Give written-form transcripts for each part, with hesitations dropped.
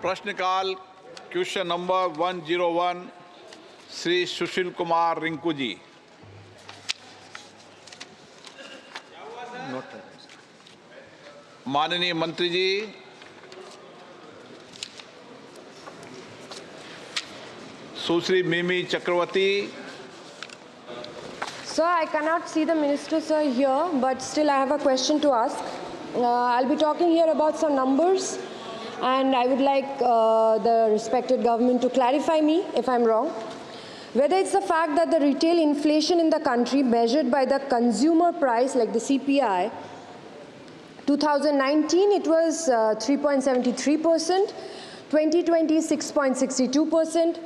प्रश्नकाल question number 101 Shri Sushil Kumar Rinku ji. माननीय मंत्री जी, सुश्री मिमी चक्रवर्ती। Sir, I cannot see the minister, sir, here, but still I have a question to ask. I'll be talking here about some numbers, and I would like the respected government to clarify me if I'm wrong. Whether it's the fact that the retail inflation in the country measured by the consumer price, like the CPI, 2019 it was 3.73%, 2020 6.62%,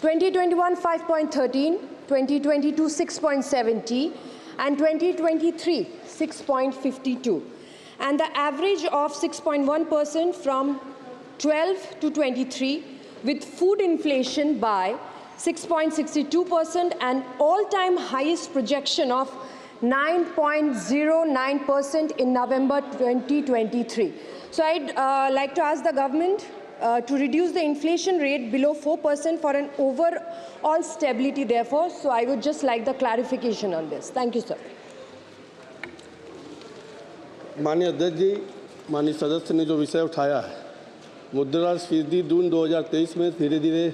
2021 5.13%, 2022 6.70%, and 2023 6.52%, and the average of 6.1% from 12 to 23, with food inflation by 6.62% and all-time highest projection of 9.09% in November 2023. So I'd like to ask the government to reduce the inflation rate below 4% for an overall stability, therefore. So I would just like the clarification on this. Thank you, sir. माननीय अध्यक्ष जी, माननीय सदस्य ने जो विषय उठाया है, मुद्रास्फीति जून 2023 में धीरे धीरे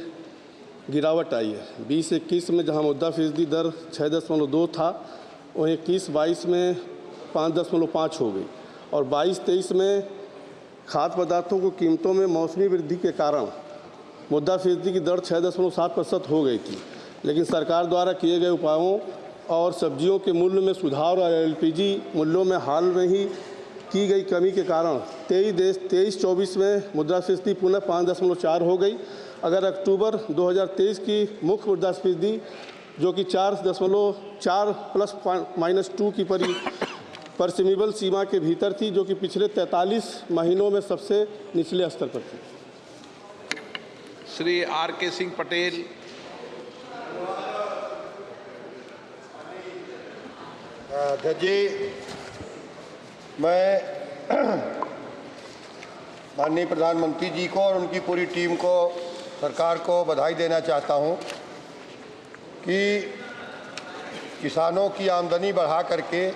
गिरावट आई है। 2021 में जहां मुद्रास्फीति दर 6.2 था, वहीं 21-22 में 5.5 हो गई, और 22-23 में खाद्य पदार्थों की कीमतों में मौसमी वृद्धि के कारण मुद्रास्फीति की दर 6.7% हो गई थी। लेकिन सरकार द्वारा किए गए उपायों और सब्जियों के मूल्य में सुधार और एलपीजी मूल्यों में हाल में ही की गई कमी के कारण 23-24 में मुद्रास्फीति पुनः 5.4 हो गई। अगर अक्टूबर 2023 की मुख्य मुद्रास्फीति जो कि 4.4 +-2 की परसिमिबल सीमा के भीतर थी, जो कि पिछले 43 महीनों में सबसे निचले स्तर पर थी। श्री आर.के. सिंह पटेल। अध्यक्ष जी, मैं माननीय प्रधानमंत्री जी को और उनकी पूरी टीम को, सरकार को बधाई देना चाहता हूं कि किसानों की आमदनी बढ़ा करके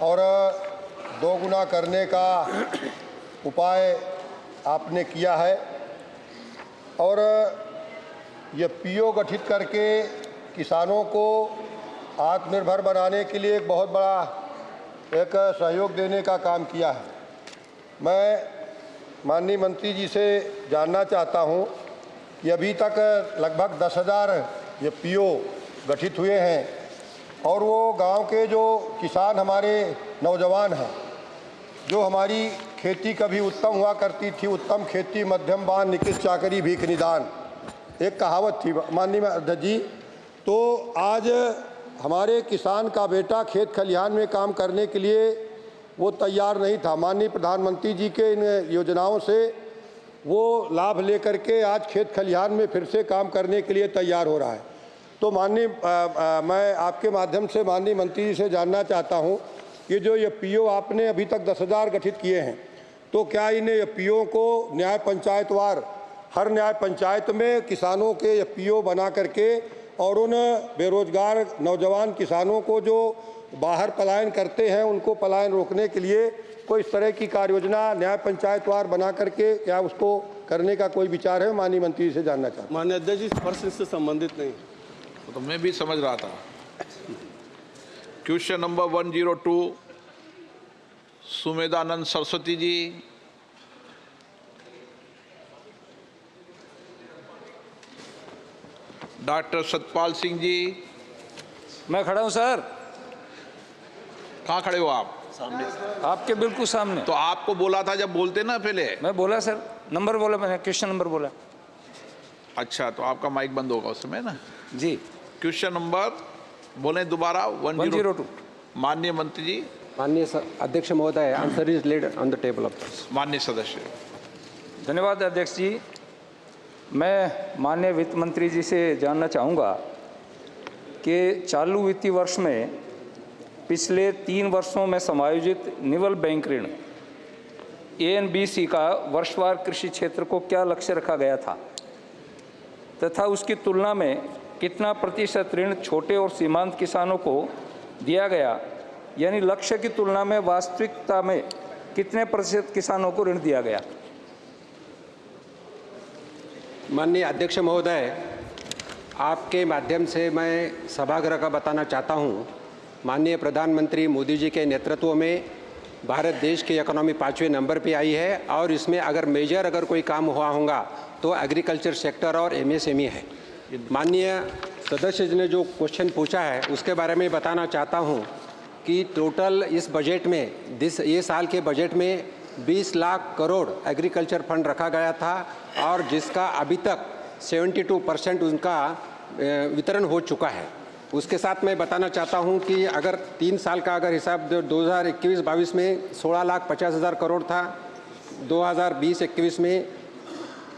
और दोगुना करने का उपाय आपने किया है, और ये पीओ गठित करके किसानों को आत्मनिर्भर बनाने के लिए एक बहुत बड़ा एक सहयोग देने का काम किया है। मैं माननीय मंत्री जी से जानना चाहता हूं कि अभी तक लगभग 10,000 ये पीओ गठित हुए हैं, और वो गांव के जो किसान हमारे नौजवान हैं, जो हमारी खेती कभी उत्तम हुआ करती थी, उत्तम खेती मध्यम बान निकित चाकरी भीख निदान, एक कहावत थी माननीय अध्यक्ष जी। तो आज हमारे किसान का बेटा खेत खलिहान में काम करने के लिए वो तैयार नहीं था। माननीय प्रधानमंत्री जी के इन योजनाओं से वो लाभ लेकर के आज खेत खलिहान में फिर से काम करने के लिए तैयार हो रहा है। तो माननीय मैं आपके माध्यम से माननीय मंत्री जी से जानना चाहता हूं कि जो ये पीओ आपने अभी तक 10,000 गठित किए हैं, तो क्या इन पीओ को न्याय पंचायतवार हर न्याय पंचायत में किसानों के ये पीओ बना करके और उन बेरोजगार नौजवान किसानों को जो बाहर पलायन करते हैं, उनको पलायन रोकने के लिए कोई इस तरह की कार्य योजना न्याय पंचायतवार बना करके क्या उसको करने का कोई विचार है? माननीय मंत्री जी से जानना चाहता हूँ। माननीय अध्यक्ष जी, स्पर्श इससे संबंधित नहीं। तो मैं भी समझ रहा था। Question number 102 Sumedhanand Saraswati ji. Doctor Satpal Singh ji. मैं खड़ा हूं सर। कहाँ खड़े हो आप? सामने, आपके बिल्कुल सामने। तो आपको बोला था जब बोलते ना पहले। मैं बोला सर, नंबर बोला मैंने, क्वेश्चन नंबर बोला। अच्छा, तो आपका माइक बंद होगा उस समय ना जी। क्वेश्चन नंबर बोले दोबारा 102। माननीय मंत्री जी। माननीय अध्यक्ष महोदय, answer is laid on the table of this. माननीय सदस्य। धन्यवाद अध्यक्ष जी। मैं माननीय वित्त मंत्री जी से जानना चाहूँगा कि चालू वित्तीय वर्ष में पिछले 3 वर्षों में समायोजित निवल बैंक ऋण ANBC का वर्षवार कृषि क्षेत्र को क्या लक्ष्य रखा गया था तथा उसकी तुलना में कितना प्रतिशत ऋण छोटे और सीमांत किसानों को दिया गया, यानी लक्ष्य की तुलना में वास्तविकता में कितने प्रतिशत किसानों को ऋण दिया गया? माननीय अध्यक्ष महोदय, आपके माध्यम से मैं सभागृह का बताना चाहता हूं, माननीय प्रधानमंत्री मोदी जी के नेतृत्व में भारत देश की इकोनॉमी 5वें नंबर पे आई है और इसमें अगर कोई काम हुआ होगा तो एग्रीकल्चर सेक्टर और MSME है। माननीय सदस्य जी ने जो क्वेश्चन पूछा है उसके बारे में बताना चाहता हूं कि टोटल इस बजट में ये साल के बजट में 20 लाख करोड़ एग्रीकल्चर फंड रखा गया था और जिसका अभी तक 72% उनका वितरण हो चुका है। उसके साथ मैं बताना चाहता हूं कि अगर 3 साल का अगर हिसाब 2021-22 में 16,50,000 करोड़ था, 2020-21 में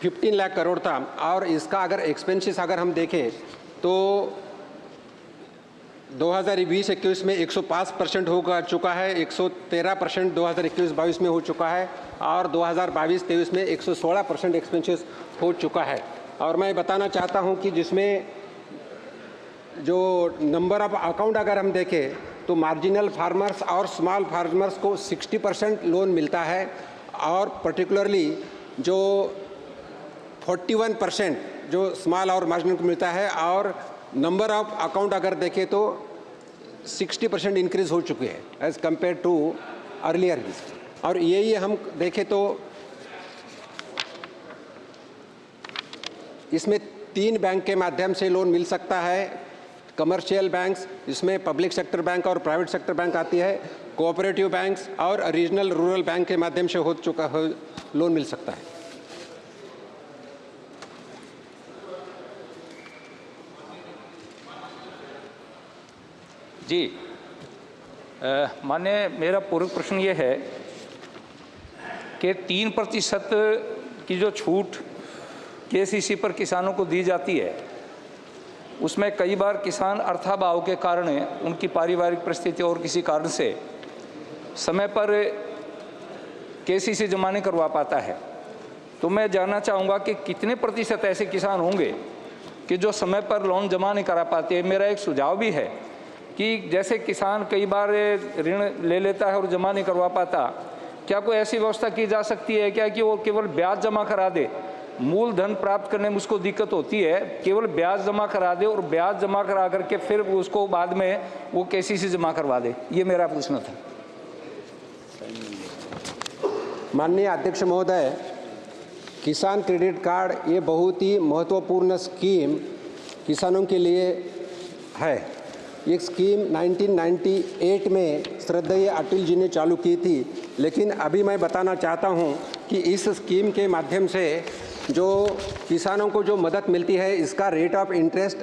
15 लाख करोड़ था और इसका अगर एक्सपेंसेस अगर हम देखें तो 2020-21 में 105% हो चुका है, 113% 2021-22 में हो चुका है और 2022-23 में 116% एक्सपेंसेस हो चुका है। और मैं बताना चाहता हूं कि जिसमें जो नंबर ऑफ अकाउंट अगर हम देखें तो मार्जिनल फार्मर्स और स्मॉल फार्मर्स को 60% लोन मिलता है और पर्टिकुलरली जो 41% जो स्मॉल और मार्जिनल को मिलता है और नंबर ऑफ अकाउंट अगर देखें तो 60% इंक्रीज हो चुकी है एज़ कंपेयर टू अर्लियर। और यही हम देखें तो इसमें 3 बैंक के माध्यम से लोन मिल सकता है। कमर्शियल बैंक्स, इसमें पब्लिक सेक्टर बैंक और प्राइवेट सेक्टर बैंक आती है, कोऑपरेटिव बैंक्स और रीजनल रूरल बैंक के माध्यम से लोन मिल सकता है। जी, माननीय, मेरा पूर्व प्रश्न ये है कि 3% की जो छूट KCC पर किसानों को दी जाती है उसमें कई बार किसान अर्थाभाव के कारण उनकी पारिवारिक परिस्थिति और किसी कारण से समय पर KCC जमा नहीं करवा पाता है। तो मैं जानना चाहूँगा कि कितने प्रतिशत ऐसे किसान होंगे कि जो समय पर लोन जमा नहीं करा पाते। मेरा एक सुझाव भी है कि जैसे किसान कई बार ऋण ले लेता है और जमा नहीं करवा पाता, क्या कोई ऐसी व्यवस्था की जा सकती है क्या कि वो केवल ब्याज जमा करा दे? मूलधन प्राप्त करने में उसको दिक्कत होती है, केवल ब्याज जमा करा दे और ब्याज जमा करा करके फिर उसको बाद में वो KCC जमा करवा दे। ये मेरा प्रश्न था। माननीय अध्यक्ष महोदय, किसान क्रेडिट कार्ड ये बहुत ही महत्वपूर्ण स्कीम किसानों के लिए है। ये स्कीम 1998 में श्रद्धेय अटल जी ने चालू की थी, लेकिन अभी मैं बताना चाहता हूँ कि इस स्कीम के माध्यम से जो किसानों को जो मदद मिलती है इसका रेट ऑफ इंटरेस्ट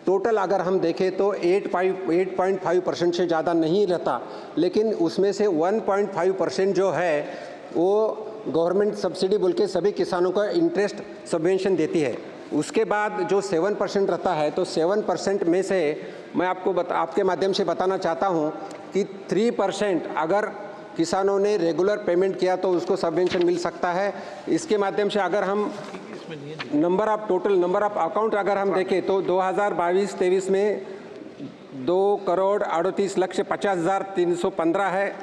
टोटल अगर हम देखें तो 8.5% से ज़्यादा नहीं रहता, लेकिन उसमें से 1.5% जो है वो गवर्नमेंट सब्सिडी बोल के सभी किसानों को इंटरेस्ट सबवेंशन देती है। उसके बाद जो 7% रहता है तो 7% में से मैं आपके माध्यम से बताना चाहता हूँ कि 3% अगर किसानों ने रेगुलर पेमेंट किया तो उसको सबवेंशन मिल सकता है। इसके माध्यम से अगर हम टोटल नंबर ऑफ अकाउंट अगर हम देखें तो 2022-23 में 2,38,50,315 है।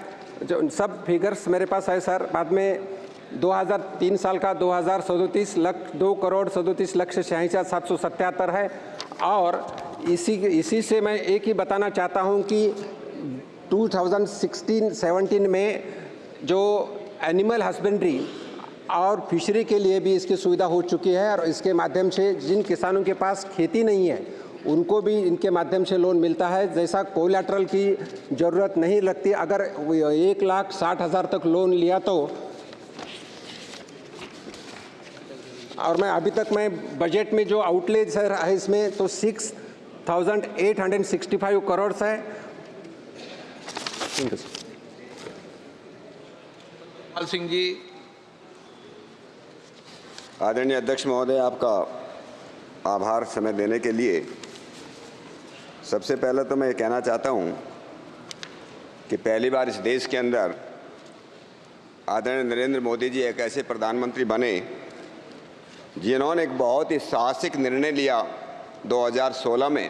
जो सब फिगर्स मेरे पास है सर। बाद में 2003 साल का 2,37,37,67,77 है। और इसी से मैं एक ही बताना चाहता हूं कि 2016-17 में जो एनिमल हस्बेंड्री और फिशरी के लिए भी इसकी सुविधा हो चुकी है और इसके माध्यम से जिन किसानों के पास खेती नहीं है उनको भी इनके माध्यम से लोन मिलता है। जैसा कोलैटरल की ज़रूरत नहीं लगती। अगर 1,60,000 तक लोन लिया तो, और मैं अभी तक मैं बजट में जो आउटले सर है इसमें तो 6,865 करोड़ है। लाल सिंह जी। आदरणीय अध्यक्ष महोदय, आपका आभार समय देने के लिए। सबसे पहले तो मैं ये कहना चाहता हूँ कि पहली बार इस देश के अंदर आदरणीय नरेंद्र मोदी जी एक ऐसे प्रधानमंत्री बने जिन्होंने एक बहुत ही साहसिक निर्णय लिया 2016 में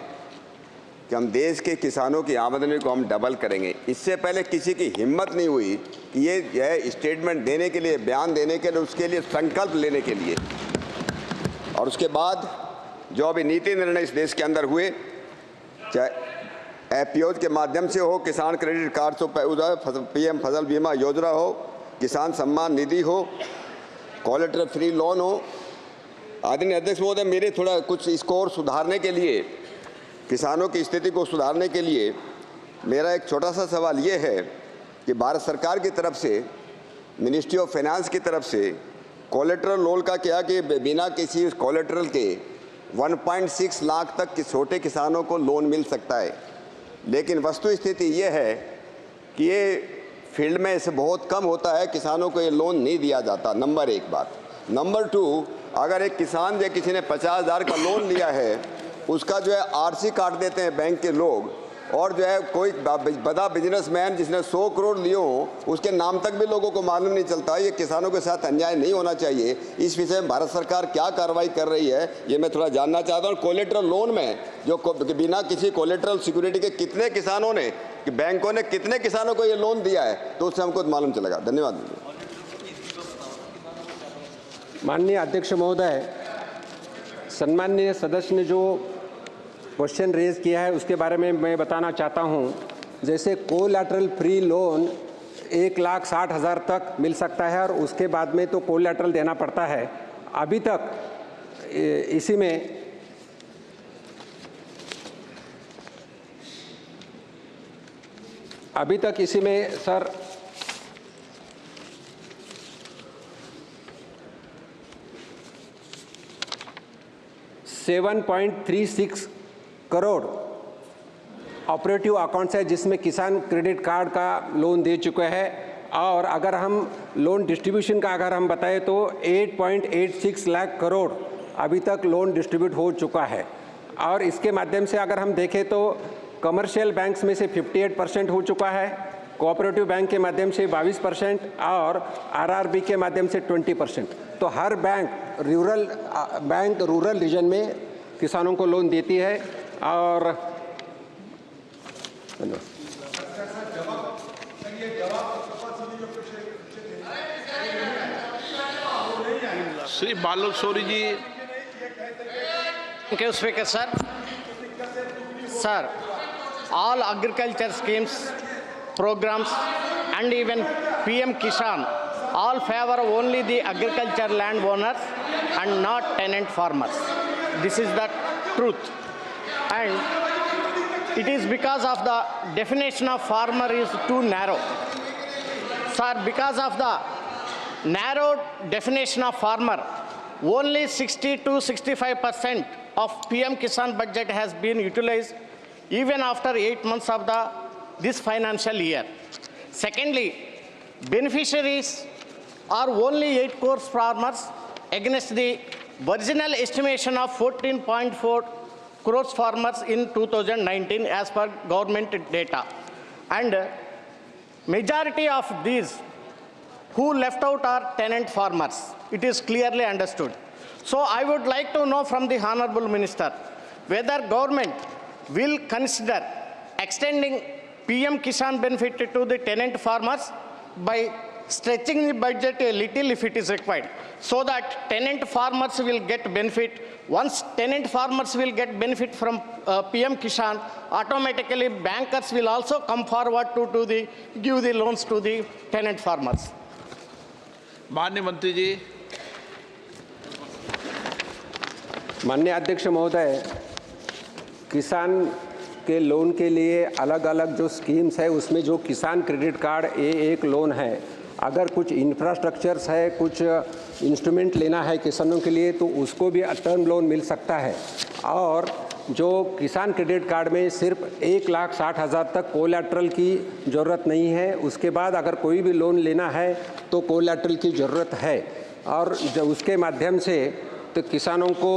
कि हम देश के किसानों की आमदनी को हम डबल करेंगे। इससे पहले किसी की हिम्मत नहीं हुई कि यह स्टेटमेंट देने के लिए, बयान देने के लिए, उसके लिए संकल्प लेने के लिए। और उसके बाद जो अभी नीति निर्णय इस देश के अंदर हुए, चाहे एपीओज के माध्यम से हो, किसान क्रेडिट कार्ड से पीएम फसल बीमा योजना हो, किसान सम्मान निधि हो, कोलेटरल फ्री लोन हो। आदरणीय अध्यक्ष महोदय, मेरे थोड़ा कुछ स्कोर सुधारने के लिए, किसानों की स्थिति को सुधारने के लिए मेरा एक छोटा सा सवाल ये है कि भारत सरकार की तरफ से, मिनिस्ट्री ऑफ फाइनेंस की तरफ से कोलेटरल लोन का क्या कि बिना किसी कोलेटरल के 1.6 लाख तक के छोटे किसानों को लोन मिल सकता है, लेकिन वस्तु स्थिति ये है कि ये फील्ड में ऐसे बहुत कम होता है, किसानों को ये लोन नहीं दिया जाता। नंबर एक बात। नंबर 2, अगर एक किसान जो किसी ने 50,000 का लोन लिया है, उसका जो है आरसी काट देते हैं बैंक के लोग, और जो है कोई बड़ा बिजनेसमैन जिसने 100 करोड़ लिए हो, उसके नाम तक भी लोगों को मालूम नहीं चलता। ये किसानों के साथ अन्याय नहीं होना चाहिए। इस विषय में भारत सरकार क्या कार्रवाई कर रही है, ये मैं थोड़ा जानना चाहता हूँ। कोलेटरल लोन में जो बिना किसी कोलेटरल सिक्योरिटी के कितने किसानों ने, कि बैंकों ने कितने किसानों को ये लोन दिया है, तो उससे हमको मालूम चलेगा। धन्यवाद। माननीय अध्यक्ष महोदय, सम्माननीय सदस्य ने जो क्वेश्चन रेज किया है उसके बारे में मैं बताना चाहता हूं। जैसे कोलैटरल फ्री लोन 1,60,000 तक मिल सकता है, और उसके बाद में तो कोलैटरल देना पड़ता है। अभी तक इसी में सर 7.36 करोड़ ऑपरेटिव अकाउंट्स है जिसमें किसान क्रेडिट कार्ड का लोन दे चुके हैं। और अगर हम लोन डिस्ट्रीब्यूशन का अगर हम बताएं तो 8.86 लाख करोड़ अभी तक लोन डिस्ट्रीब्यूट हो चुका है। और इसके माध्यम से अगर हम देखें तो कमर्शियल बैंक्स में से 58% हो चुका है, कोऑपरेटिव बैंक के माध्यम से 22% और आरआरबी के माध्यम से 20%। तो हर बैंक रूरल रीजन में किसानों को लोन देती है। और Shri Balod Sori ji. Thank you, Speaker, sir. Sir, all agriculture schemes, programs, and even PM Kisan all favor only the agriculture land owners and not tenant farmers. This is the truth. And it is because of the definition of farmer is too narrow. Sir, because of the narrow definition of farmer, only 60 to 65% of PM Kisan budget has been utilized even after 8 months of this financial year. Secondly, beneficiaries are only 8 crore farmers against the original estimation of 14.4 crores farmers in 2019 as per government data. And majority of these who left out are tenant farmers. It is clearly understood. So I would like to know from the Honorable Minister whether government will consider extending PM Kisan benefit to the tenant farmers by stretching the budget a little if it is required, so that tenant farmers will get benefit. Once tenant farmers will get benefit from PM Kisan, automatically bankers will also come forward to give the loans to the tenant farmers. माननीय मंत्री जी। माननीय अध्यक्ष महोदय, किसान के loan के लिए अलग अलग जो स्कीम्स है उसमें जो किसान क्रेडिट कार्ड एक लोन है, अगर कुछ इंफ्रास्ट्रक्चर्स है, कुछ इंस्ट्रूमेंट लेना है किसानों के लिए तो उसको भी टर्म लोन मिल सकता है। और जो किसान क्रेडिट कार्ड में सिर्फ 1,60,000 तक कोलैटरल की ज़रूरत नहीं है, उसके बाद अगर कोई भी लोन लेना है तो कोलैटरल की ज़रूरत है। और जब उसके माध्यम से तो किसानों को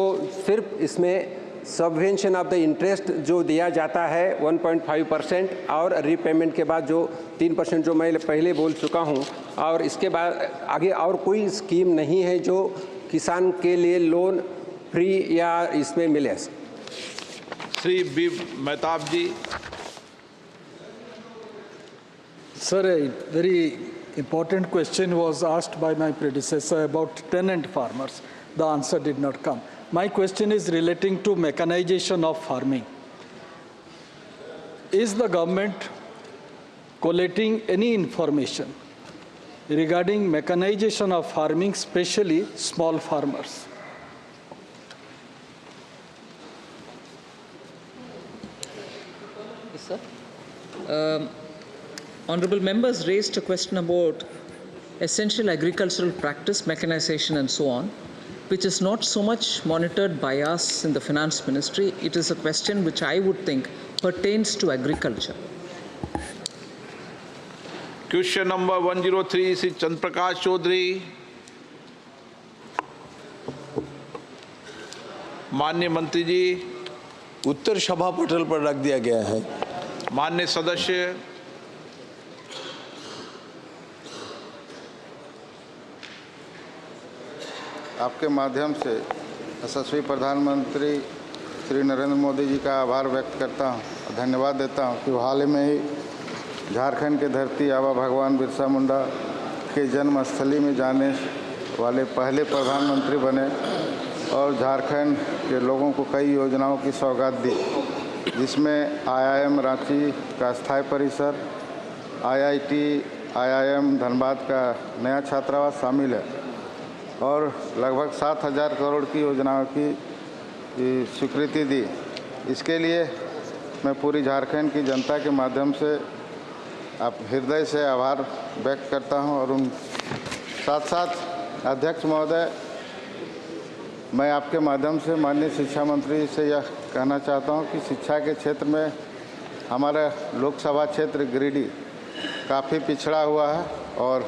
सिर्फ इसमें सबवेंशन ऑफ द इंटरेस्ट जो दिया जाता है 1.5% और रीपेमेंट के बाद जो 3% जो मैं पहले बोल चुका हूं, और इसके बाद आगे और कोई स्कीम नहीं है जो किसान के लिए लोन फ्री या इसमें मिले। Shri B Mehtab ji. Sir, a very important question was asked by my predecessor about tenant farmers. The answer did not come. My question is relating to mechanization of farming. Is the government collating any information regarding mechanization of farming, especially small farmers? Yes, sir. Honorable members raised a question about essential agricultural practice, mechanization and so on, which is not so much monitored by us in the finance ministry. It is a question which I would think pertains to agriculture. Question number 103, Sri Chand Prakash Chaudhary. माननीय मंत्री जी। उत्तर सभा पटल पर रख दिया गया है। माननीय सदस्य। आपके माध्यम से यशस्वी प्रधानमंत्री श्री नरेंद्र मोदी जी का आभार व्यक्त करता हूं और धन्यवाद देता हूं कि हाल ही में ही झारखंड की धरती आबा भगवान बिरसा मुंडा के जन्मस्थली में जाने वाले पहले प्रधानमंत्री बने और झारखंड के लोगों को कई योजनाओं की सौगात दी, जिसमें IIM रांची का स्थायी परिसर, IIM धनबाद का नया छात्रावास शामिल है और लगभग 7,000 करोड़ की योजनाओं की स्वीकृति दी। इसके लिए मैं पूरी झारखंड की जनता के माध्यम से आप हृदय से आभार व्यक्त करता हूं और उन साथ साथ अध्यक्ष महोदय, मैं आपके माध्यम से माननीय शिक्षा मंत्री से यह कहना चाहता हूं कि शिक्षा के क्षेत्र में हमारा लोकसभा क्षेत्र गिरिडीह काफ़ी पिछड़ा हुआ है और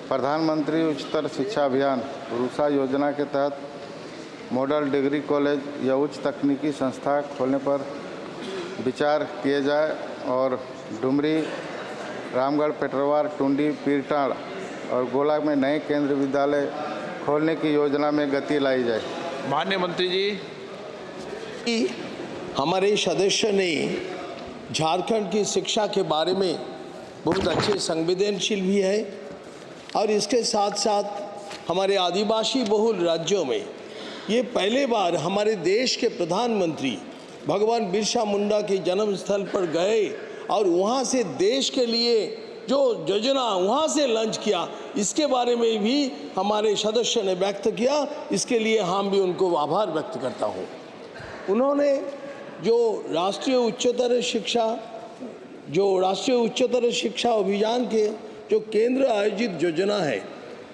प्रधानमंत्री उच्चतर शिक्षा अभियान रूसा योजना के तहत मॉडल डिग्री कॉलेज या उच्च तकनीकी संस्था खोलने पर विचार किए जाए और डुमरी, रामगढ़, पेटरवार, टुंडी, पीरटाड़ और गोला में नए केंद्रीय विद्यालय खोलने की योजना में गति लाई जाए। माननीय मंत्री जी। हमारे सदस्य ने झारखंड की शिक्षा के बारे में बहुत अच्छे संवेदनशील भी है और इसके साथ साथ हमारे आदिवासी बहुल राज्यों में ये पहले बार हमारे देश के प्रधानमंत्री भगवान बिरसा मुंडा के जन्म स्थल पर गए और वहाँ से देश के लिए जो योजना वहाँ से लॉन्च किया, इसके बारे में भी हमारे सदस्य ने व्यक्त किया। इसके लिए हम भी उनको आभार व्यक्त करता हूँ। उन्होंने जो राष्ट्रीय उच्चतर शिक्षा अभियान के जो केंद्र आयोजित योजना है,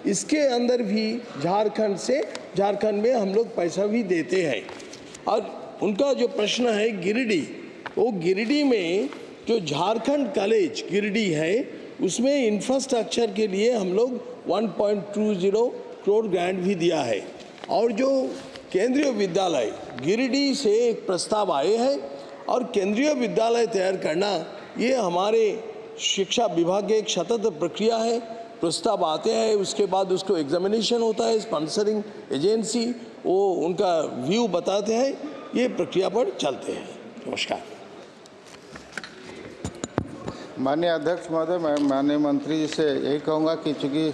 इसके अंदर भी झारखंड में हम लोग पैसा भी देते हैं। और उनका जो प्रश्न है गिरिडीह, वो गिरिडीह में जो झारखंड कॉलेज गिरिडीह है, उसमें इंफ्रास्ट्रक्चर के लिए हम लोग 1.20 करोड़ ग्रांट भी दिया है। और जो केंद्रीय विद्यालय गिरिडीह से एक प्रस्ताव आए हैं और केंद्रीय विद्यालय तैयार करना ये हमारे शिक्षा विभाग की एक सतत प्रक्रिया है। प्रस्ताव आते हैं, उसके बाद उसको एग्जामिनेशन होता है, स्पॉन्सरिंग एजेंसी वो उनका व्यू बताते हैं, ये प्रक्रिया पर चलते हैं। नमस्कार। माननीय अध्यक्ष महोदय, मैं माननीय मंत्री जी से यही कहूँगा कि चूँकि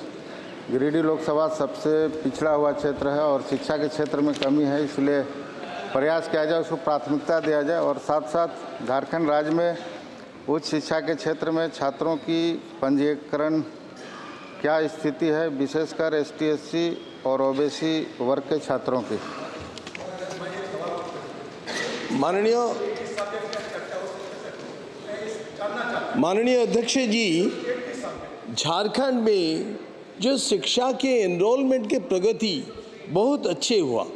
गिरिडीह लोकसभा सबसे पिछड़ा हुआ क्षेत्र है और शिक्षा के क्षेत्र में कमी है, इसलिए प्रयास किया जाए, उसको प्राथमिकता दिया जाए और साथ साथ झारखंड राज्य में उच्च शिक्षा के क्षेत्र में छात्रों की पंजीकरण क्या स्थिति है, विशेषकर ST SC और OBC वर्ग के छात्रों की। माननीय अध्यक्ष जी, झारखंड में जो शिक्षा के एनरोलमेंट के प्रगति बहुत अच्छे हुआ,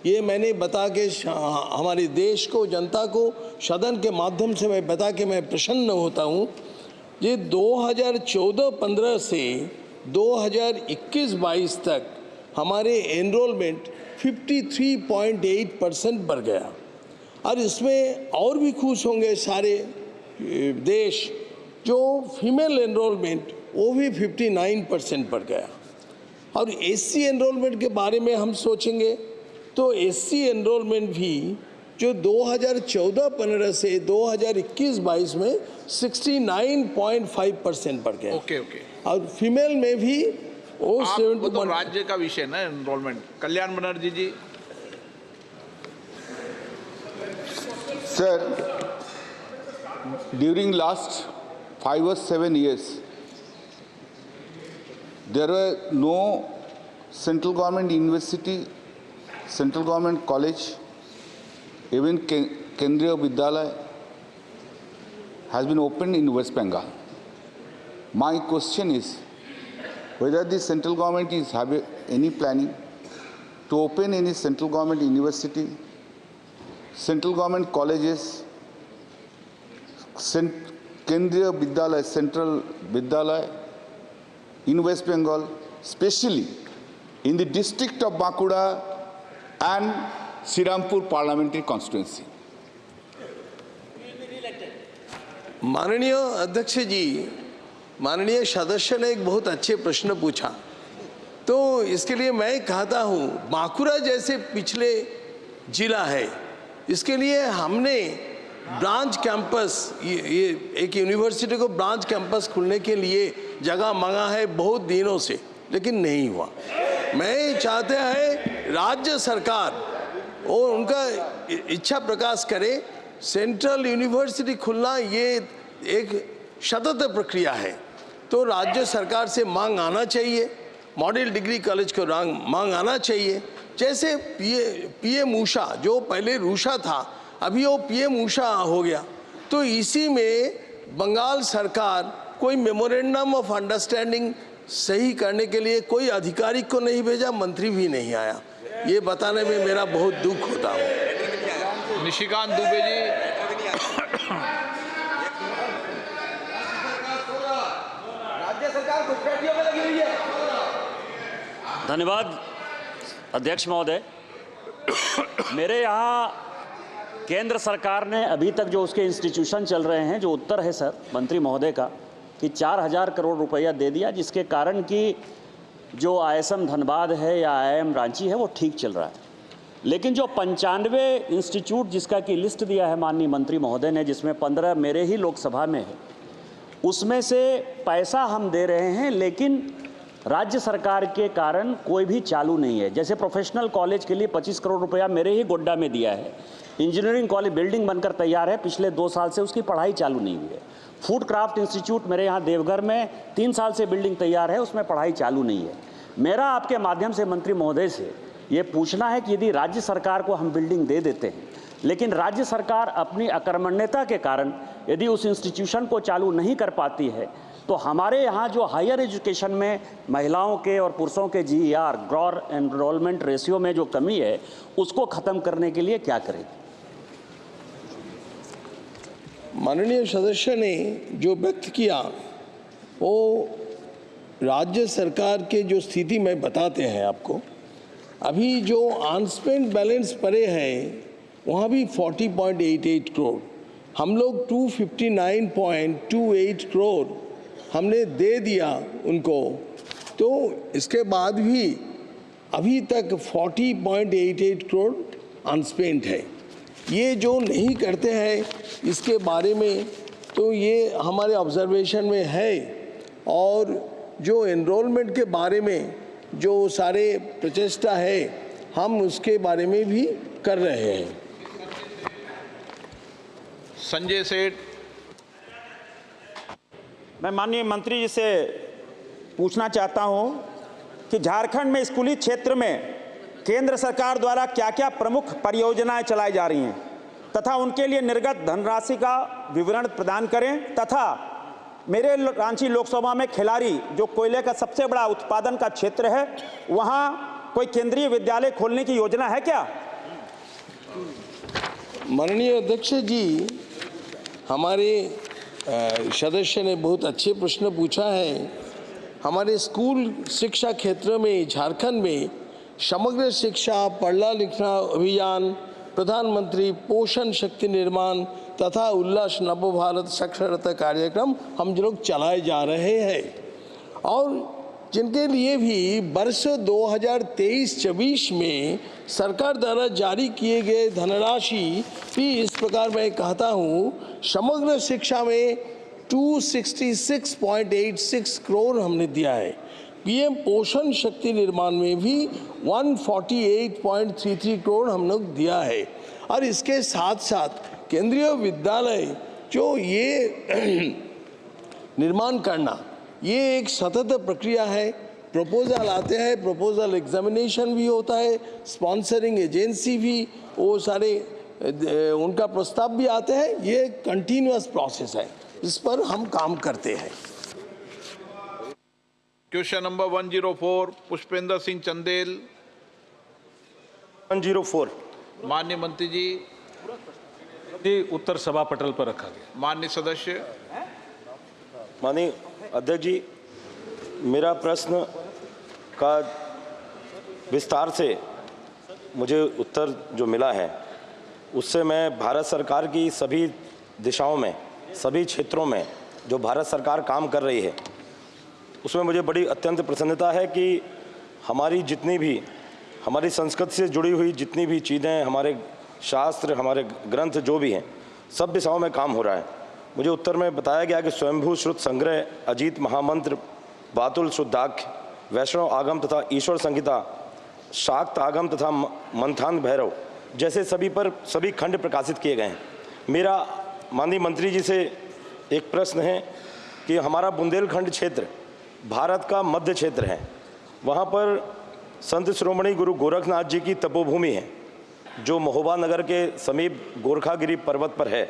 ये मैंने बता के हमारे देश को, जनता को सदन के माध्यम से मैं बता के मैं प्रसन्न होता हूँ। ये 2014-15 से 2021-22 तक हमारे एनरोलमेंट 53.8% बढ़ गया और इसमें और भी खुश होंगे सारे देश जो फीमेल एनरोलमेंट वो भी 59% पर गया। और एससी एनरोलमेंट के बारे में हम सोचेंगे तो एससी एनरोलमेंट भी जो 2014-15 से 2021-22 में 69.5% पर गया। ओके। और फीमेल में भी वो वो तो राज्य का विषय ना enrolment. Kalyan Banerjee ji. Sir, during last 5 or 7 years, there were no central government university, central government college, even Kendriya Vidyalaya has been opened in West Bengal. My question is whether the central government is having any planning to open any central government university, central government colleges, Kendriya Vidyalaya, Central Vidyalaya in West Bengal, especially in the district of Bankura and Srirampur parliamentary constituency. माननीय अध्यक्ष जी, माननीय सदस्य ने एक बहुत अच्छे प्रश्न पूछा, तो इसके लिए मैं कहता हूँ बांकुरा जैसे पिछले जिला है, इसके लिए हमने ब्रांच कैंपस, ये एक यूनिवर्सिटी को ब्रांच कैंपस खुलने के लिए जगह मांगा है बहुत दिनों से, लेकिन नहीं हुआ। मैं चाहते हैं राज्य सरकार और उनका इच्छा प्रकाश करे, सेंट्रल यूनिवर्सिटी खुलना ये एक सतत प्रक्रिया है, तो राज्य सरकार से मांग आना चाहिए, मॉडल डिग्री कॉलेज को मांग आना चाहिए। जैसे पीएम उषा जो पहले रूषा था, अभी वो पीएम उषा हो गया, तो इसी में बंगाल सरकार कोई मेमोरेंडम ऑफ अंडरस्टैंडिंग सही करने के लिए कोई अधिकारी को नहीं भेजा, मंत्री भी नहीं आया। ये बताने में मेरा बहुत दुख होता है। निशिकांत दुबे जी। राज्य सरकार घुसपैठियों में लगी हुई है। धन्यवाद अध्यक्ष महोदय। मेरे यहाँ केंद्र सरकार ने अभी तक जो उसके इंस्टीट्यूशन चल रहे हैं, जो उत्तर है सर मंत्री महोदय का कि 4000 करोड़ रुपया दे दिया, जिसके कारण कि जो आईएसएम धनबाद है या आईआईएम रांची है वो ठीक चल रहा है। लेकिन जो 95 इंस्टीट्यूट जिसका कि लिस्ट दिया है माननीय मंत्री महोदय ने, जिसमें 15 मेरे ही लोकसभा में है, उसमें से पैसा हम दे रहे हैं लेकिन राज्य सरकार के कारण कोई भी चालू नहीं है। जैसे प्रोफेशनल कॉलेज के लिए 25 करोड़ रुपया मेरे ही गोड्डा में दिया है। इंजीनियरिंग कॉलेज बिल्डिंग बनकर तैयार है, पिछले 2 साल से उसकी पढ़ाई चालू नहीं हुई है। फूड क्राफ्ट इंस्टीट्यूट मेरे यहाँ देवघर में 3 साल से बिल्डिंग तैयार है, उसमें पढ़ाई चालू नहीं है। मेरा आपके माध्यम से मंत्री महोदय से ये पूछना है कि यदि राज्य सरकार को हम बिल्डिंग दे देते हैं, लेकिन राज्य सरकार अपनी अकर्मण्यता के कारण यदि उस इंस्टीट्यूशन को चालू नहीं कर पाती है, तो हमारे यहाँ जो हायर एजुकेशन में महिलाओं के और पुरुषों के GER ग्रॉस एनरोलमेंट रेशियो में जो कमी है, उसको ख़त्म करने के लिए क्या करें? माननीय सदस्य ने जो व्यक्त किया वो राज्य सरकार के जो स्थिति में बताते हैं आपको। अभी जो अनस्पेंड बैलेंस पड़े हैं वहाँ भी 40.88 करोड़, हम लोग 259.28 करोड़ हमने दे दिया उनको, तो इसके बाद भी अभी तक 40.88 करोड़ अनस्पेंड है। ये जो नहीं करते हैं इसके बारे में तो ये हमारे ऑब्जर्वेशन में है, और जो एनरोलमेंट के बारे में जो सारे प्रचेष्टा है हम उसके बारे में भी कर रहे हैं। संजय सेठ। मैं माननीय मंत्री जी से पूछना चाहता हूं कि झारखंड में स्कूली क्षेत्र में केंद्र सरकार द्वारा क्या क्या प्रमुख परियोजनाएं चलाई जा रही हैं तथा उनके लिए निर्गत धनराशि का विवरण प्रदान करें, तथा मेरे रांची लोकसभा में खिलाड़ी जो कोयले का सबसे बड़ा उत्पादन का क्षेत्र है, वहां कोई केंद्रीय विद्यालय खोलने की योजना है क्या? माननीय अध्यक्ष जी, हमारे सदस्य ने बहुत अच्छे प्रश्न पूछा है। हमारे स्कूल शिक्षा क्षेत्र में झारखंड में समग्र शिक्षा, पढ़ना लिखना अभियान प्रधानमंत्री पोषण शक्ति निर्माण तथा उल्लास नव भारत साक्षरता कार्यक्रम हम लोग चलाए जा रहे हैं, और जिनके लिए भी वर्ष 2023-24 में सरकार द्वारा जारी किए गए धनराशि भी इस प्रकार मैं कहता हूँ, समग्र शिक्षा में 266.86 करोड़ हमने दिया है। पीएम पोषण शक्ति निर्माण में भी 148.33 करोड़ हम लोग दिया है। और इसके साथ साथ केंद्रीय विद्यालय जो ये निर्माण करना, ये एक सतत प्रक्रिया है। प्रपोजल आते हैं, प्रपोजल एग्जामिनेशन भी होता है, स्पॉन्सरिंग एजेंसी भी, वो सारे उनका प्रस्ताव भी आते हैं। ये कंटिन्यूअस प्रोसेस है, इस पर हम काम करते हैं। Question number 104 Pushpendra Singh Chandel. 104 माननीय मंत्री जी। उत्तर सभा पटल पर रखा गया। माननीय सदस्य। माननीय अध्यक्ष जी, मेरा प्रश्न का विस्तार से मुझे उत्तर जो मिला है उससे मैं भारत सरकार की सभी दिशाओं में, सभी क्षेत्रों में जो भारत सरकार काम कर रही है उसमें मुझे बड़ी अत्यंत प्रसन्नता है कि हमारी जितनी भी हमारी संस्कृति से जुड़ी हुई जितनी भी चीज़ें, हमारे शास्त्र, हमारे ग्रंथ जो भी हैं, सब दिशाओं में काम हो रहा है। मुझे उत्तर में बताया गया कि स्वयंभू श्रुत संग्रह, अजीत महामंत्र, बातुल शुद्धाख्य, वैष्णव आगम तथा ईश्वर संहिता, शाक्त आगम तथा मंथान भैरव जैसे सभी खंड प्रकाशित किए गए हैं। मेरा माननीय मंत्री जी से एक प्रश्न है कि हमारा बुंदेलखंड क्षेत्र भारत का मध्य क्षेत्र है, वहाँ पर संत शिरोमणि गुरु गोरखनाथ जी की तपोभूमि है जो महोबा नगर के समीप गोरखागिरी पर्वत पर है।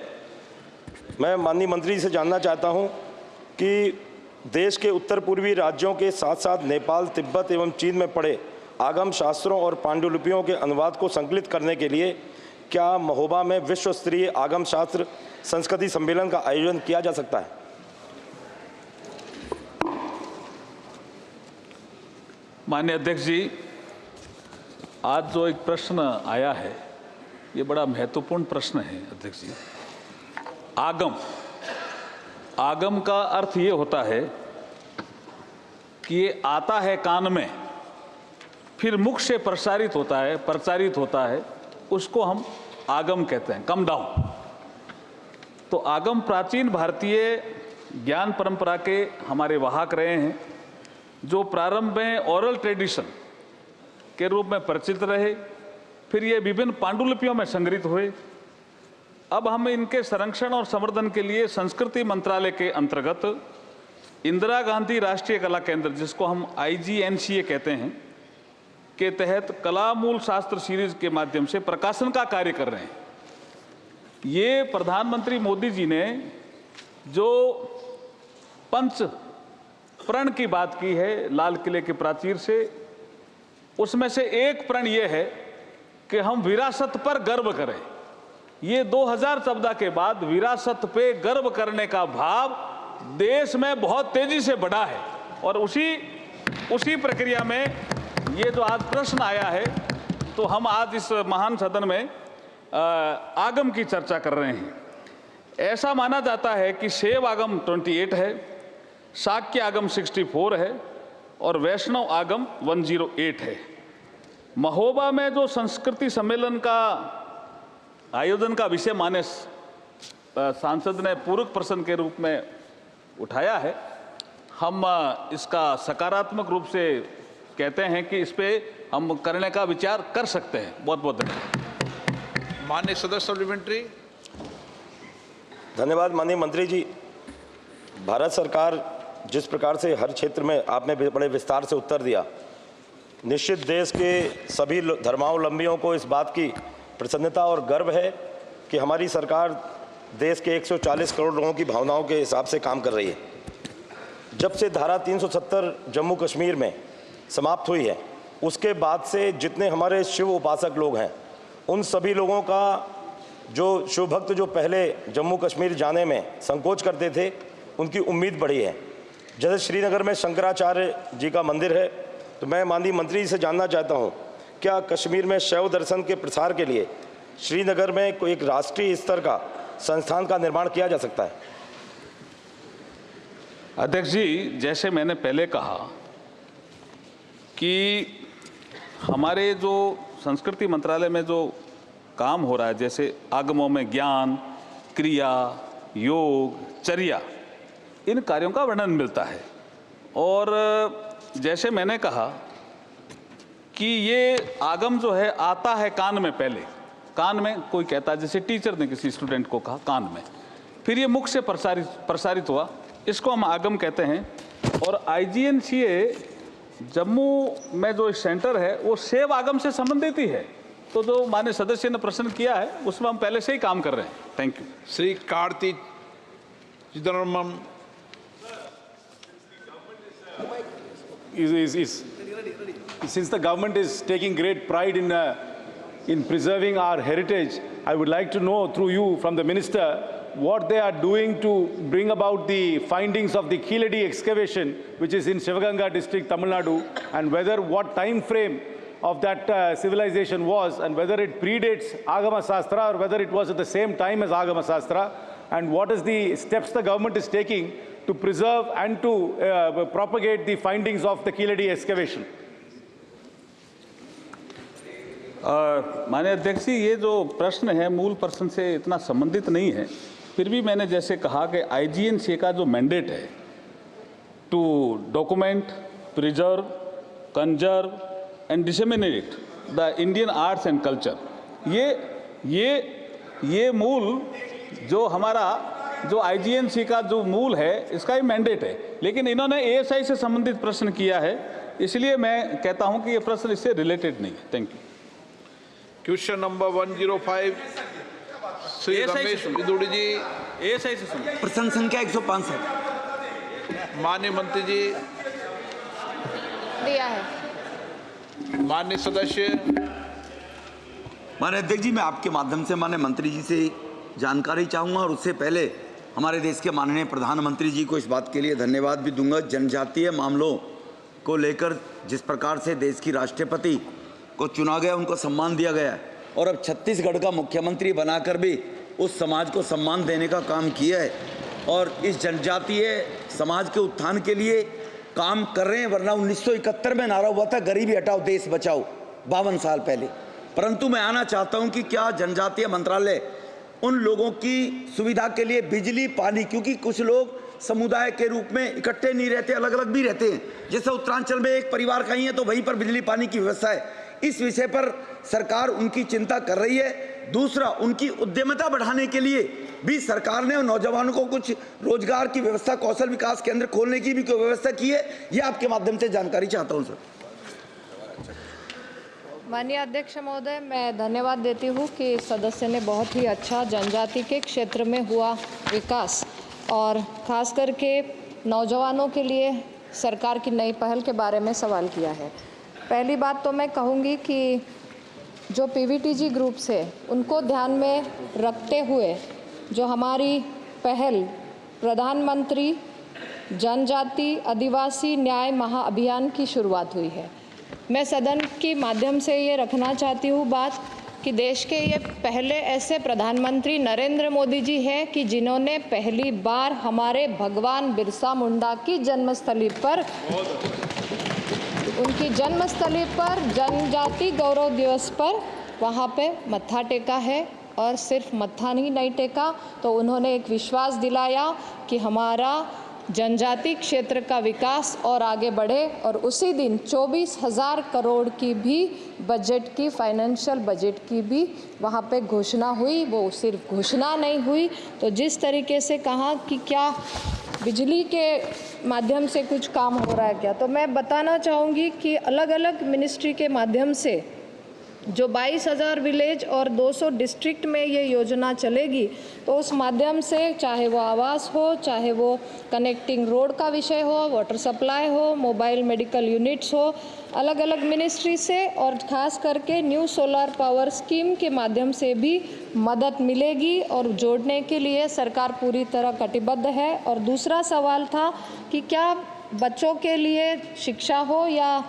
मैं माननीय मंत्री जी से जानना चाहता हूँ कि देश के उत्तर पूर्वी राज्यों के साथ साथ नेपाल, तिब्बत एवं चीन में पड़े आगम शास्त्रों और पांडुलिपियों के अनुवाद को संकलित करने के लिए क्या महोबा में विश्व स्तरीय आगम शास्त्र संस्कृति सम्मेलन का आयोजन किया जा सकता है? माननीय अध्यक्ष जी, आज जो एक प्रश्न आया है ये बड़ा महत्वपूर्ण प्रश्न है अध्यक्ष जी। आगम का अर्थ ये होता है कि ये आता है कान में, फिर मुख से प्रचारित होता है, उसको हम आगम कहते हैं, कम डाउन। तो आगम प्राचीन भारतीय ज्ञान परंपरा के हमारे वाहक रहे हैं जो प्रारंभ में ओरल ट्रेडिशन के रूप में परिचित रहे, फिर ये विभिन्न पांडुलिपियों में संग्रहित हुए। अब हम इनके संरक्षण और संवर्धन के लिए संस्कृति मंत्रालय के अंतर्गत इंदिरा गांधी राष्ट्रीय कला केंद्र, जिसको हम IGNCA कहते हैं, के तहत कला मूल शास्त्र सीरीज के माध्यम से प्रकाशन का कार्य कर रहे हैं। ये प्रधानमंत्री मोदी जी ने जो पंच प्रण की बात की है लाल किले के प्राचीर से, उसमें से एक प्रण ये है कि हम विरासत पर गर्व करें। ये 2014 के बाद विरासत पे गर्व करने का भाव देश में बहुत तेजी से बढ़ा है, और उसी प्रक्रिया में ये जो आज प्रश्न आया है, तो हम आज इस महान सदन में आगम की चर्चा कर रहे हैं। ऐसा माना जाता है कि शैव आगम 28 है, शाक्य आगम 64 है और वैष्णव आगम 108 है। महोबा में जो संस्कृति सम्मेलन का आयोजन का विषय माननीय सांसद ने पूरक प्रश्न के रूप में उठाया है, हम इसका सकारात्मक रूप से कहते हैं कि इस पे हम करने का विचार कर सकते हैं। बहुत बहुत धन्यवाद। माननीय सदस्य सप्लीमेंट्री। धन्यवाद माननीय मंत्री जी। भारत सरकार जिस प्रकार से हर क्षेत्र में आपने बड़े विस्तार से उत्तर दिया, निश्चित देश के सभी धर्मावलंबियों को इस बात की प्रसन्नता और गर्व है कि हमारी सरकार देश के 140 करोड़ लोगों की भावनाओं के हिसाब से काम कर रही है। जब से धारा 370 जम्मू कश्मीर में समाप्त हुई है, उसके बाद से जितने हमारे शिव उपासक लोग हैं, उन सभी लोगों का जो शिव भक्त जो पहले जम्मू कश्मीर जाने में संकोच करते थे, उनकी उम्मीद बढ़ी है। जैसे श्रीनगर में शंकराचार्य जी का मंदिर है, तो मैं माननीय मंत्री जी से जानना चाहता हूँ, क्या कश्मीर में शैव दर्शन के प्रसार के लिए श्रीनगर में कोई एक राष्ट्रीय स्तर का संस्थान का निर्माण किया जा सकता है? अध्यक्ष जी, जैसे मैंने पहले कहा कि हमारे जो संस्कृति मंत्रालय में जो काम हो रहा है, जैसे आगमों में ज्ञान, क्रिया, योग, चर्या, इन कार्यों का वर्णन मिलता है। और जैसे मैंने कहा कि ये आगम जो है आता है कान में, पहले कान में कोई कहता है, जैसे टीचर ने किसी स्टूडेंट को कहा कान में, फिर ये मुख से प्रसारित हुआ, इसको हम आगम कहते हैं। और IGNCA जम्मू में जो सेंटर है वो सेव आगम से संबंधित ही है। तो जो माननीय सदस्य ने प्रश्न किया है उसमें हम पहले से ही काम कर रहे हैं। Thank you. Shri Kartik Chidambaram. Since the government is taking great pride in preserving our heritage, I would like to know through you from the minister what they are doing to bring about the findings of the Keeladi excavation, which is in Shivaganga district, Tamil Nadu, and what time frame of that civilization was, and whether it predates Agama Sastra or whether it was at the same time as Agama Sastra, and what is the steps the government is taking to preserve and to propagate the findings of the Keeladi excavation. माननीय अध्यक्ष जी, ये जो प्रश्न है मूल प्रश्न से इतना संबंधित नहीं है, फिर भी मैंने जैसे कहा कि IGNCA का जो मैंडेट है to document, preserve, conserve and disseminate the Indian arts and culture, ये मूल जो हमारा जो IGNCA का जो मूल है, इसका ही मैंडेट है। लेकिन इन्होंने ASI से संबंधित प्रश्न किया है, इसलिए मैं कहता हूं कि ये प्रश्न इससे रिलेटेड नहीं है। Thank you. Question number 105 Shri Ramesh विदुड़ी जी, ASI से प्रश्न संख्या 105 है। माननीय मंत्री जी दिया है। माननीय सदस्य। माननीय अध्यक्ष जी, मैं आपके माध्यम से माननीय मंत्री जी से जानकारी चाहूँगा और उससे पहले हमारे देश के माननीय प्रधानमंत्री जी को इस बात के लिए धन्यवाद भी दूंगा। जनजातीय मामलों को लेकर जिस प्रकार से देश की राष्ट्रपति को चुना गया, उनको सम्मान दिया गया है, और अब छत्तीसगढ़ का मुख्यमंत्री बनाकर भी उस समाज को सम्मान देने का काम किया है और इस जनजातीय समाज के उत्थान के लिए काम कर रहे हैं। वरना 1971 में नारा हुआ था गरीबी हटाओ देश बचाओ, 52 साल पहले। परंतु मैं आना चाहता हूं कि क्या जनजातीय मंत्रालय उन लोगों की सुविधा के लिए बिजली, पानी, क्योंकि कुछ लोग समुदाय के रूप में इकट्ठे नहीं रहते, अलग अलग भी रहते हैं, जैसे उत्तरांचल में एक परिवार कहीं है तो वहीं पर बिजली पानी की व्यवस्था है, इस विषय पर सरकार उनकी चिंता कर रही है। दूसरा, उनकी उद्यमिता बढ़ाने के लिए भी सरकार ने नौजवानों को कुछ रोजगार की व्यवस्था, कौशल विकास केंद्र खोलने की भी कोई व्यवस्था की है, ये आपके माध्यम से जानकारी चाहता हूं सर। माननीय अध्यक्ष महोदय, मैं धन्यवाद देती हूँ कि सदस्य ने बहुत ही अच्छा जनजाति के क्षेत्र में हुआ विकास और खास करके नौजवानों के लिए सरकार की नई पहल के बारे में सवाल किया है। पहली बात तो मैं कहूँगी कि जो PVTG ग्रुप से उनको ध्यान में रखते हुए जो हमारी पहल प्रधानमंत्री जनजाति आदिवासी न्याय महाअभियान की शुरुआत हुई है। मैं सदन के माध्यम से ये रखना चाहती हूँ बात कि देश के ये पहले ऐसे प्रधानमंत्री नरेंद्र मोदी जी हैं कि जिन्होंने पहली बार हमारे भगवान बिरसा मुंडा की जन्मस्थली पर, उनकी जन्मस्थली पर जनजाति गौरव दिवस पर वहाँ पे मत्था टेका है। और सिर्फ मत्था ही नहीं टेका, तो उन्होंने एक विश्वास दिलाया कि हमारा जनजाति क्षेत्र का विकास और आगे बढ़े। और उसी दिन 24,000 करोड़ की भी बजट की, फाइनेंशियल बजट की भी वहाँ पे घोषणा हुई। वो सिर्फ घोषणा नहीं हुई, तो जिस तरीके से कहा कि क्या बिजली के माध्यम से कुछ काम हो रहा है क्या, तो मैं बताना चाहूँगी कि अलग अलग मिनिस्ट्री के माध्यम से जो 22,000 विलेज और 200 डिस्ट्रिक्ट में ये योजना चलेगी, तो उस माध्यम से चाहे वो आवास हो, चाहे वो कनेक्टिंग रोड का विषय हो, वाटर सप्लाई हो, मोबाइल मेडिकल यूनिट्स हो, अलग अलग मिनिस्ट्री से और ख़ास करके न्यू सोलर पावर स्कीम के माध्यम से भी मदद मिलेगी और जोड़ने के लिए सरकार पूरी तरह कटिबद्ध है। और दूसरा सवाल था कि क्या बच्चों के लिए शिक्षा हो या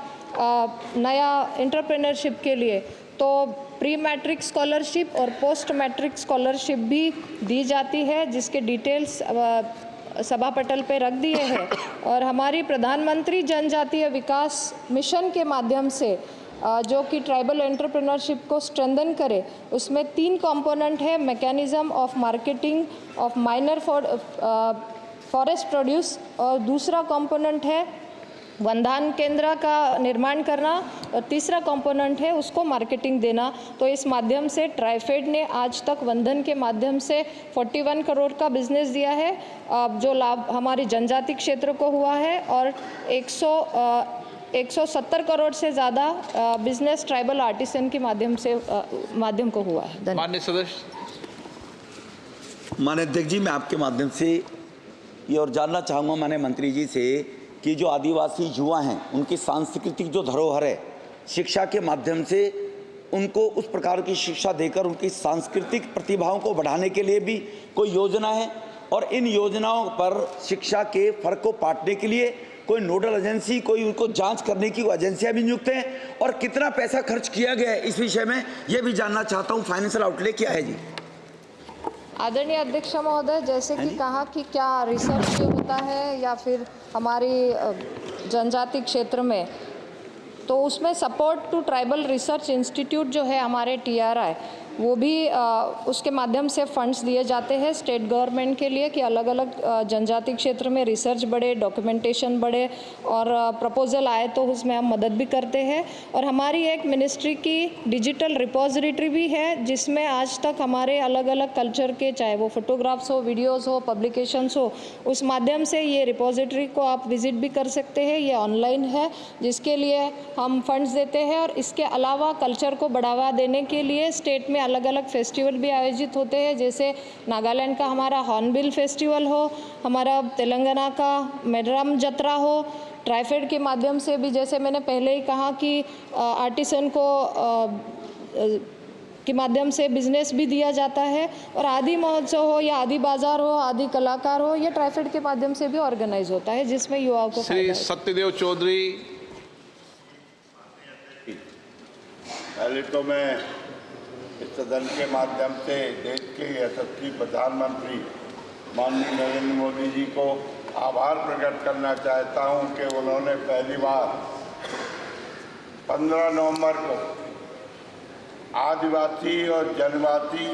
नया एंटरप्रेन्योरशिप के लिए, तो प्री मैट्रिक स्कॉलरशिप और पोस्ट मैट्रिक स्कॉलरशिप भी दी जाती है, जिसके डिटेल्स सभा पटल पे रख दिए हैं। और हमारी प्रधानमंत्री जनजातीय विकास मिशन के माध्यम से जो कि ट्राइबल एंटरप्रेन्योरशिप को स्ट्रेंथन करे, उसमें 3 कंपोनेंट है। Mechanism of marketing of minor forest produce, और दूसरा कंपोनेंट है वनधान केंद्र का निर्माण करना, और तीसरा कंपोनेंट है उसको मार्केटिंग देना। तो इस माध्यम से ट्राइफेड ने आज तक वनधन के माध्यम से 41 करोड़ का बिजनेस दिया है, जो लाभ हमारी जनजाति क्षेत्र को हुआ है, और 170 करोड़ से ज़्यादा बिजनेस ट्राइबल आर्टिसन के माध्यम को हुआ है। माननीय सदस्य, माननीय अध्यक्ष जी, मैं आपके माध्यम से ये और जानना चाहूँगा माननीय मंत्री जी से कि जो आदिवासी युवा हैं उनकी सांस्कृतिक जो धरोहर है, शिक्षा के माध्यम से उनको उस प्रकार की शिक्षा देकर उनकी सांस्कृतिक प्रतिभाओं को बढ़ाने के लिए भी कोई योजना है, और इन योजनाओं पर शिक्षा के फर्क को पाटने के लिए कोई नोडल एजेंसी, कोई उनको जांच करने की एजेंसियां भी नियुक्त हैं, और कितना पैसा खर्च किया गया है इस विषय में ये भी जानना चाहता हूं। फाइनेंशियल आउटले क्या है जी? आदरणीय अध्यक्ष महोदय, जैसे कि कहा कि क्या रिसर्च होता है या फिर हमारी जनजाति क्षेत्र में, तो उसमें support to tribal research institute जो है हमारे TRI, वो भी उसके माध्यम से फंड्स दिए जाते हैं स्टेट गवर्नमेंट के लिए कि अलग अलग जनजाति क्षेत्र में रिसर्च बढ़े, डॉक्यूमेंटेशन बढ़े, और प्रपोजल आए तो उसमें हम मदद भी करते हैं। और हमारी एक मिनिस्ट्री की डिजिटल रिपोजिटरी भी है, जिसमें आज तक हमारे अलग अलग कल्चर के, चाहे वो फोटोग्राफ्स हो, वीडियोज़ हो, पब्लिकेशंस हो, उस माध्यम से ये रिपोजिटरी को आप विजिट भी कर सकते हैं। ये ऑनलाइन है, जिसके लिए हम फंड्स देते हैं। और इसके अलावा कल्चर को बढ़ावा देने के लिए स्टेट में अलग अलग फेस्टिवल भी आयोजित होते हैं, जैसे नागालैंड का हमारा हॉर्नबिल फेस्टिवल हो, हमारा तेलंगाना का मेडराम जत्रा हो। ट्राइफेड के माध्यम से भी, जैसे मैंने पहले ही कहा कि आर्टिसन को के माध्यम से बिजनेस भी दिया जाता है। और आदि महोत्सव हो या आदि बाजार हो, आदि कलाकार हो, ये ट्राइफेड के माध्यम से भी ऑर्गेनाइज होता है, जिसमें युवाओं को श्री सत्यदेव चौधरी। पहले तो मैं इस सदन के माध्यम से देश के यशस्वी प्रधानमंत्री माननीय नरेंद्र मोदी जी को आभार प्रकट करना चाहता हूं कि उन्होंने पहली बार 15 नवंबर को आदिवासी और जनजाति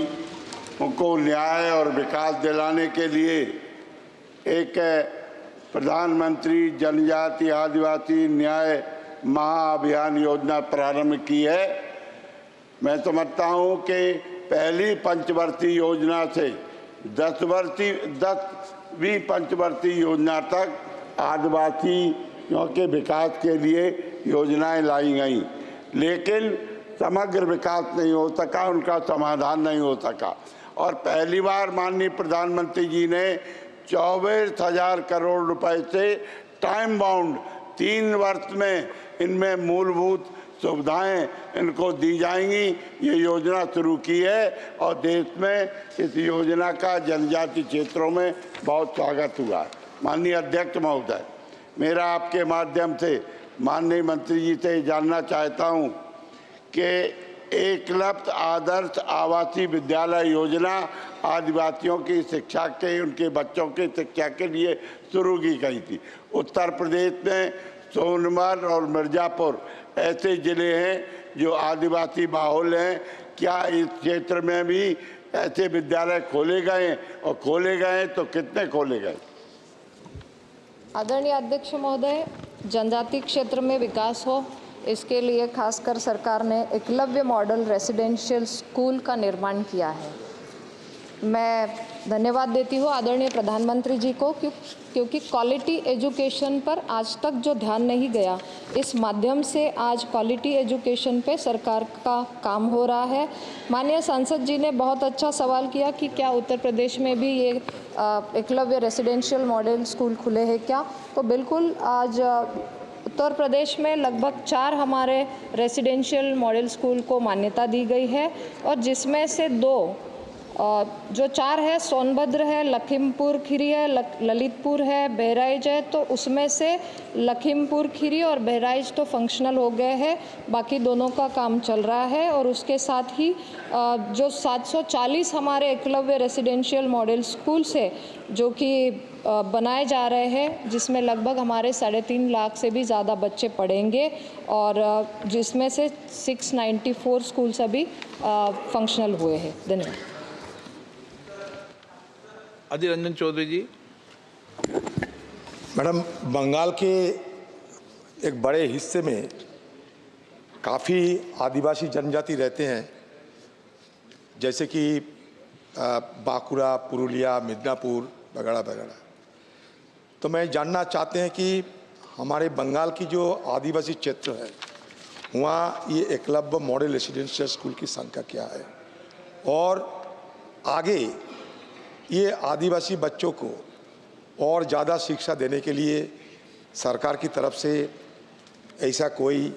को न्याय और विकास दिलाने के लिए एक प्रधानमंत्री जनजाति आदिवासी न्याय महाअभियान योजना प्रारंभ की है। मैं समझता हूं कि पहली पंचवर्षीय योजना से 10वीं पंचवर्षीय योजना तक आदिवासियों के विकास के लिए योजनाएं लाई गई, लेकिन समग्र विकास नहीं हो सका, उनका समाधान नहीं हो सका। और पहली बार माननीय प्रधानमंत्री जी ने 24,000 करोड़ रुपए से टाइम बाउंड 3 वर्ष में इनमें मूलभूत सुविधाएं इनको दी जाएंगी, ये योजना शुरू की है। और देश में इस योजना का जनजाति क्षेत्रों में बहुत स्वागत हुआ है। माननीय अध्यक्ष महोदय, मेरा आपके माध्यम से माननीय मंत्री जी से जानना चाहता हूं कि एकलव्य आदर्श आवासीय विद्यालय योजना आदिवासियों की शिक्षा के, उनके बच्चों की शिक्षा के लिए शुरू की गई थी। उत्तर प्रदेश में सोनभद्र और मिर्ज़ापुर ऐसे ज़िले हैं जो आदिवासी बाहुल हैं। क्या इस क्षेत्र में भी ऐसे विद्यालय खोले गए, और खोले गए तो कितने खोले गए? आदरणीय अध्यक्ष महोदय, जनजाति क्षेत्र में विकास हो, इसके लिए खासकर सरकार ने एकलव्य मॉडल रेसिडेंशियल स्कूल का निर्माण किया है। मैं धन्यवाद देती हूँ आदरणीय प्रधानमंत्री जी को, क्योंकि क्वालिटी एजुकेशन पर आज तक जो ध्यान नहीं गया, इस माध्यम से आज क्वालिटी एजुकेशन पे सरकार का काम हो रहा है। माननीय सांसद जी ने बहुत अच्छा सवाल किया कि क्या उत्तर प्रदेश में भी ये एकलव्य रेसिडेंशियल मॉडल स्कूल खुले हैं क्या? तो बिल्कुल, आज उत्तर प्रदेश में लगभग 4 हमारे रेसिडेंशियल मॉडल स्कूल को मान्यता दी गई है, और जिसमें से 2 जो 4 है, सोनभद्र है, लखीमपुर खीरी है, ललितपुर है, बहराइच है, तो उसमें से लखीमपुर खीरी और बहराइच तो फंक्शनल हो गए हैं, बाकी दोनों का काम चल रहा है। और उसके साथ ही जो 740 हमारे एकलव्य रेसिडेंशियल मॉडल स्कूल्स है जो कि बनाए जा रहे हैं, जिसमें लगभग हमारे 3.5 लाख से भी ज़्यादा बच्चे पढ़ेंगे और जिसमें से 694 स्कूल्स अभी फंक्शनल हुए हैं। धन्यवाद। अधीर रंजन चौधरी जी। मैडम, बंगाल के एक बड़े हिस्से में काफ़ी आदिवासी जनजाति रहते हैं, जैसे कि बांकुड़ा, पुरुलिया, मिदनापुर वगैरह वगैरह। तो मैं जानना चाहते हैं कि हमारे बंगाल की जो आदिवासी क्षेत्र है वहाँ ये एकलव्य मॉडल रेसिडेंशियल स्कूल की संख्या क्या है, और आगे ये आदिवासी बच्चों को और ज़्यादा शिक्षा देने के लिए सरकार की तरफ से ऐसा कोई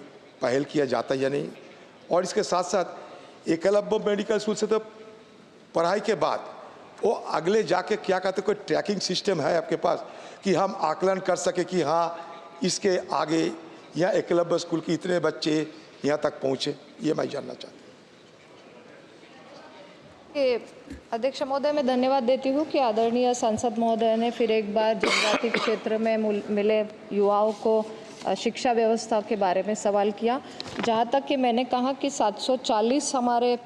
पहल किया जाता है या नहीं। और इसके साथ साथ एकलव्य मेडिकल स्कूल से तो पढ़ाई के बाद वो अगले जाके क्या कहते, कोई ट्रैकिंग सिस्टम है आपके पास कि हम आकलन कर सके कि हाँ इसके आगे यहाँ एकलव्य स्कूल के इतने बच्चे यहाँ तक पहुँचे? ये मैं जानना चाहता हूँ। अध्यक्ष महोदय, मैं धन्यवाद देती हूँ कि आदरणीय सांसद महोदय ने फिर एक बार जनजाति क्षेत्र में मिले युवाओं को शिक्षा व्यवस्था के बारे में सवाल किया। जहाँ तक कि मैंने कहा कि 740 हमारे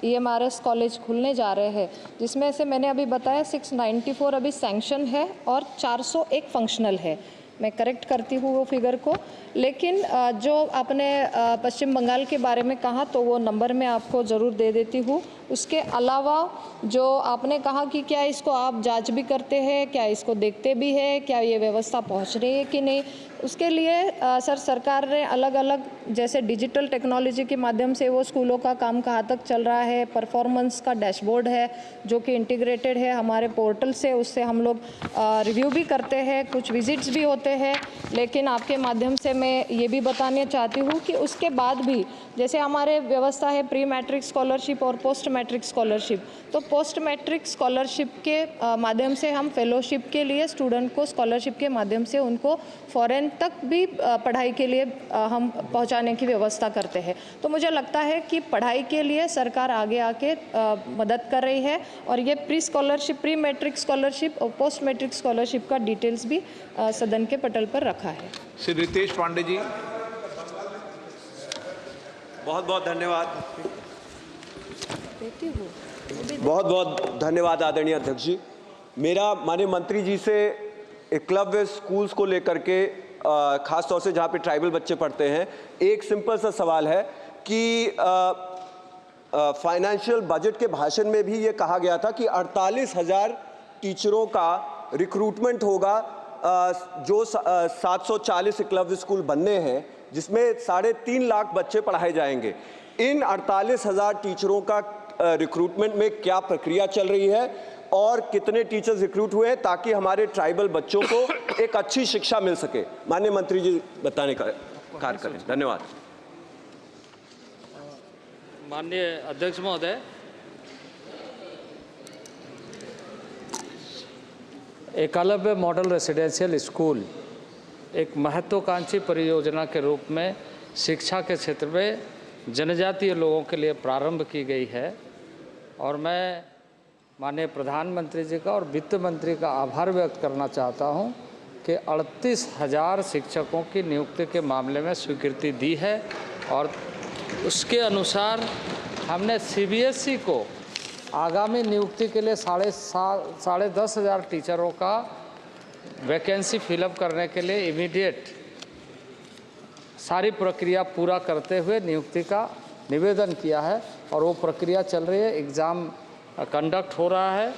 EMRS कॉलेज खुलने जा रहे हैं, जिसमें से मैंने अभी बताया 694 अभी सैंक्शन है और 401 फंक्शनल है। मैं करेक्ट करती हूँ वो फिगर को। लेकिन जो आपने पश्चिम बंगाल के बारे में कहा तो वो नंबर मैं आपको ज़रूर दे देती हूँ। उसके अलावा जो आपने कहा कि क्या इसको आप जांच भी करते हैं, क्या इसको देखते भी है, क्या ये व्यवस्था पहुँच रही है कि नहीं, उसके लिए सरकार ने अलग अलग जैसे डिजिटल टेक्नोलॉजी के माध्यम से वो स्कूलों का काम कहाँ तक चल रहा है, परफॉर्मेंस का डैशबोर्ड है जो कि इंटीग्रेटेड है हमारे पोर्टल से, उससे हम लोग रिव्यू भी करते हैं, कुछ विजिट्स भी होते हैं। लेकिन आपके माध्यम से मैं ये भी बताना चाहती हूँ कि उसके बाद भी जैसे हमारे व्यवस्था है प्री मैट्रिक स्कॉलरशिप और पोस्ट मैट्रिक स्कॉलरशिप, तो पोस्ट मैट्रिक स्कॉलरशिप के माध्यम से हम फेलोशिप के लिए स्टूडेंट को स्कॉलरशिप के माध्यम से उनको फॉरेन तक भी पढ़ाई के लिए हम पहुंचाने की व्यवस्था करते हैं। तो मुझे लगता है कि पढ़ाई के लिए सरकार आगे आके मदद कर रही है और ये प्री मैट्रिक स्कॉलरशिप और पोस्ट मैट्रिक स्कॉलरशिप का डिटेल्स भी सदन के पटल पर रखा है। श्री रितेश पांडे जी। बहुत बहुत धन्यवाद। बहुत बहुत धन्यवाद आदरणीय अध्यक्ष जी। मेरा माननीय मंत्री जी से एकलव्य स्कूल्स को लेकर के खास तौर से जहाँ पे ट्राइबल बच्चे पढ़ते हैं, एक सिंपल सा सवाल है कि फाइनेंशियल बजट के भाषण में भी ये कहा गया था कि 48,000 टीचरों का रिक्रूटमेंट होगा, जो 740 एकलव्य स्कूल बनने हैं जिसमें 3.5 लाख बच्चे पढ़ाए जाएंगे। इन 48,000 टीचरों का रिक्रूटमेंट में क्या प्रक्रिया चल रही है और कितने टीचर्स रिक्रूट हुए हैं ताकि हमारे ट्राइबल बच्चों को एक अच्छी शिक्षा मिल सके? माननीय मंत्री जी बताने का कार्य करें। धन्यवाद। माननीय अध्यक्ष महोदय, एकलव्य मॉडल रेसिडेंशियल स्कूल एक महत्वाकांक्षी परियोजना के रूप में शिक्षा के क्षेत्र में जनजातीय लोगों के लिए प्रारंभ की गई है और मैं माननीय प्रधानमंत्री जी का और वित्त मंत्री का आभार व्यक्त करना चाहता हूं कि 38,000 शिक्षकों की नियुक्ति के मामले में स्वीकृति दी है और उसके अनुसार हमने CBSE को आगामी नियुक्ति के लिए 10,500 टीचरों का वैकेंसी फिलअप करने के लिए इमीडिएट सारी प्रक्रिया पूरा करते हुए नियुक्ति का निवेदन किया है और वो प्रक्रिया चल रही है, एग्ज़ाम कंडक्ट हो रहा है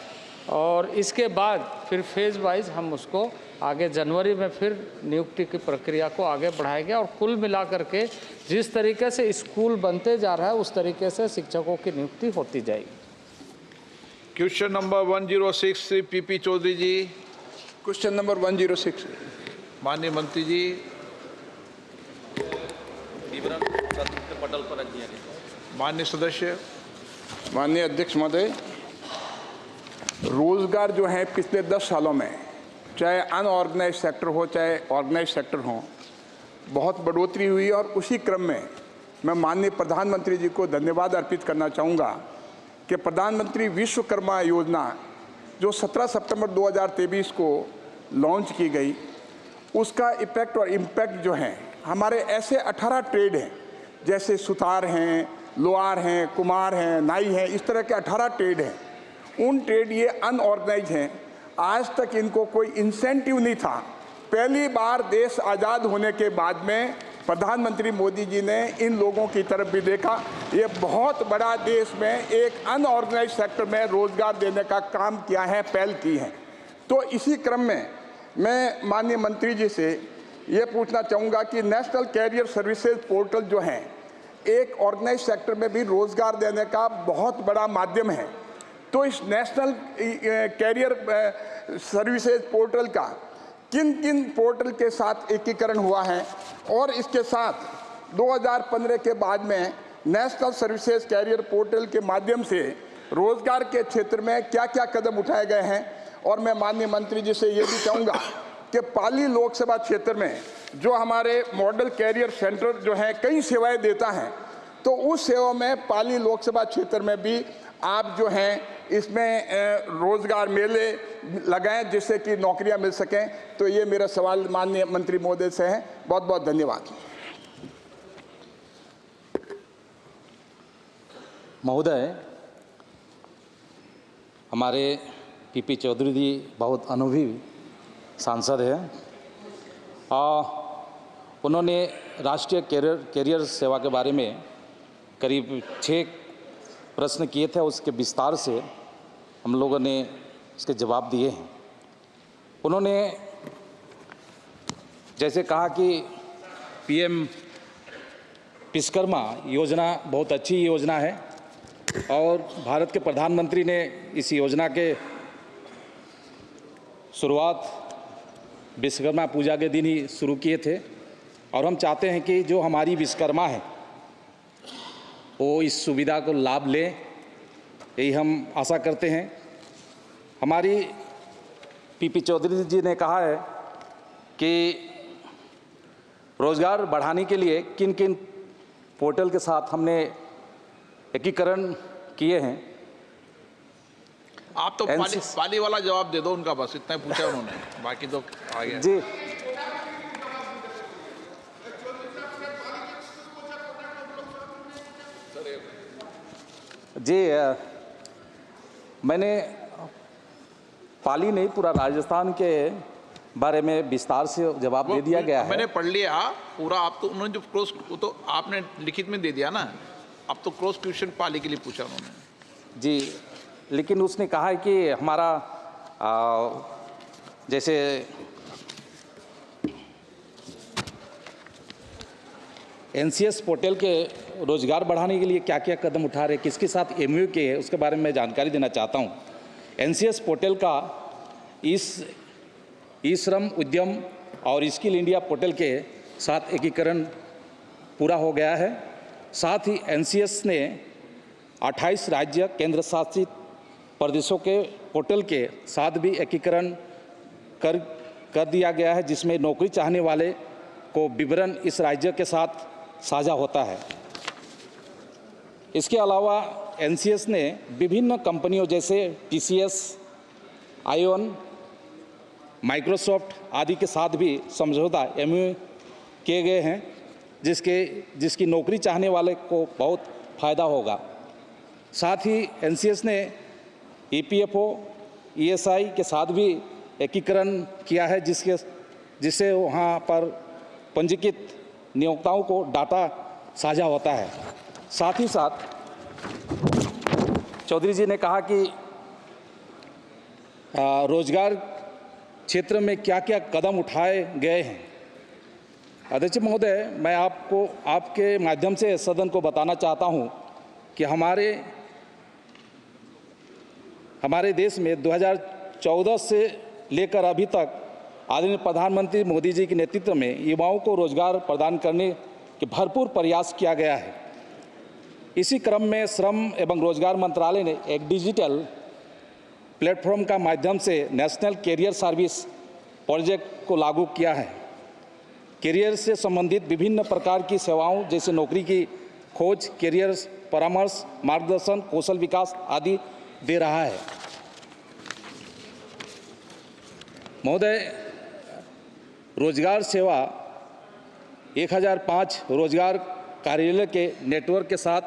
और इसके बाद फिर फेज़ वाइज हम उसको आगे जनवरी में फिर नियुक्ति की प्रक्रिया को आगे बढ़ाएंगे और कुल मिलाकर के जिस तरीके से स्कूल बनते जा रहा है उस तरीके से शिक्षकों की नियुक्ति होती जाएगी। Question number 106 Shri PP Chaudhary ji. Question number 106 माननीय मंत्री जी। विवरण पटल पर रखिए। माननीय सदस्य। माननीय अध्यक्ष महोदय, रोजगार जो है पिछले 10 सालों में, चाहे अनऑर्गेनाइज सेक्टर हो चाहे ऑर्गेनाइज सेक्टर हो, बहुत बढ़ोतरी हुई। और उसी क्रम में मैं माननीय प्रधानमंत्री जी को धन्यवाद अर्पित करना चाहूँगा कि प्रधानमंत्री विश्वकर्मा योजना जो 17 सितंबर 2023 को लॉन्च की गई, उसका इफेक्ट और इम्पैक्ट जो है, हमारे ऐसे 18 ट्रेड हैं, जैसे सुतार हैं, लोहार हैं, कुम्हार हैं, नाई हैं, इस तरह के 18 ट्रेड हैं। उन ट्रेड ये अनऑर्गेनाइज हैं, आज तक इनको कोई इंसेंटिव नहीं था। पहली बार देश आज़ाद होने के बाद में प्रधानमंत्री मोदी जी ने इन लोगों की तरफ भी देखा। ये बहुत बड़ा देश में एक अनऑर्गेनाइज सेक्टर में रोजगार देने का काम किया है, पहल की है। तो इसी क्रम में मैं माननीय मंत्री जी से ये पूछना चाहूँगा कि नेशनल कैरियर सर्विसेज पोर्टल जो है, एक ऑर्गेनाइज सेक्टर में भी रोजगार देने का बहुत बड़ा माध्यम है। तो इस नेशनल कैरियर सर्विसेज पोर्टल का किन किन पोर्टल के साथ एकीकरण हुआ है, और इसके साथ 2015 के बाद में नेशनल सर्विसेज कैरियर पोर्टल के माध्यम से रोजगार के क्षेत्र में क्या क्या कदम उठाए गए हैं। और मैं माननीय मंत्री जी से ये भी चाहूँगा कि पाली लोकसभा क्षेत्र में जो हमारे मॉडल कैरियर सेंटर जो है कई सेवाएं देता है, तो उस सेवा में पाली लोकसभा क्षेत्र में भी आप जो हैं इसमें रोजगार मेले लगाएं जिससे कि नौकरियां मिल सकें। तो ये मेरा सवाल माननीय मंत्री महोदय से है। बहुत बहुत धन्यवाद। महोदय, हमारे पीपी चौधरी जी बहुत अनुभवी सांसद हैं। उन्होंने राष्ट्रीय कैरियर सेवा के बारे में करीब 6 प्रश्न किए थे, उसके विस्तार से हम लोगों ने उसके जवाब दिए हैं। उन्होंने जैसे कहा कि पीएम विश्वकर्मा योजना बहुत अच्छी योजना है, और भारत के प्रधानमंत्री ने इस योजना के शुरुआत विश्वकर्मा पूजा के दिन ही शुरू किए थे। और हम चाहते हैं कि जो हमारी विश्वकर्मा है वो इस सुविधा को लाभ लें, यही हम आशा करते हैं। हमारी पीपी चौधरी जी ने कहा है कि रोज़गार बढ़ाने के लिए किन किन पोर्टल के साथ हमने एकीकरण किए हैं। आप तो पाली वाला जवाब दे दो उनका, बस इतना पूछा उन्होंने, बाकी तो आ गया जी। जी, मैंने पाली नहीं, पूरा राजस्थान के बारे में विस्तार से जवाब दे दिया गया है। मैंने पढ़ लिया पूरा। आप तो उन्होंने जो क्रॉस, वो तो आपने लिखित में दे दिया ना, अब तो क्रॉस क्वेश्चन पाली के लिए पूछा उन्होंने। जी, लेकिन उसने कहा है कि हमारा जैसे एनसीएस पोर्टल के रोजगार बढ़ाने के लिए क्या क्या कदम उठा रहे, किसके साथ एमओयू के है, उसके बारे में मैं जानकारी देना चाहता हूँ। एनसीएस पोर्टल का ई श्रम उद्यम और स्किल इंडिया पोर्टल के साथ एकीकरण पूरा हो गया है। साथ ही एनसीएस ने 28 राज्य केंद्र शासित प्रदेशों के पोर्टल के साथ भी एकीकरण कर दिया गया है, जिसमें नौकरी चाहने वाले को विवरण इस राज्य के साथ साझा होता है। इसके अलावा एनसीएस ने विभिन्न कंपनियों जैसे टीसीएस, आयोन, माइक्रोसॉफ्ट आदि के साथ भी समझौता एमओयू किए गए हैं, जिसकी नौकरी चाहने वाले को बहुत फ़ायदा होगा। साथ ही एनसीएस ने ईपीएफओ, ईएसआई के साथ भी एकीकरण किया है, जिससे वहाँ पर पंजीकृत नियोक्ताओं को डाटा साझा होता है। साथ ही साथ चौधरी जी ने कहा कि रोजगार क्षेत्र में क्या क्या कदम उठाए गए हैं। अध्यक्ष महोदय, मैं आपको आपके माध्यम से सदन को बताना चाहता हूं कि हमारे देश में 2014 से लेकर अभी तक आदरणीय प्रधानमंत्री मोदी जी के नेतृत्व में युवाओं को रोजगार प्रदान करने के भरपूर प्रयास किया गया है। इसी क्रम में श्रम एवं रोजगार मंत्रालय ने एक डिजिटल प्लेटफॉर्म का माध्यम से नेशनल कैरियर सर्विस प्रोजेक्ट को लागू किया है। कैरियर से संबंधित विभिन्न प्रकार की सेवाओं जैसे नौकरी की खोज, कैरियर परामर्श, मार्गदर्शन, कौशल विकास आदि दे रहा है। महोदय, रोजगार सेवा 1005 रोजगार कार्यालय के नेटवर्क के साथ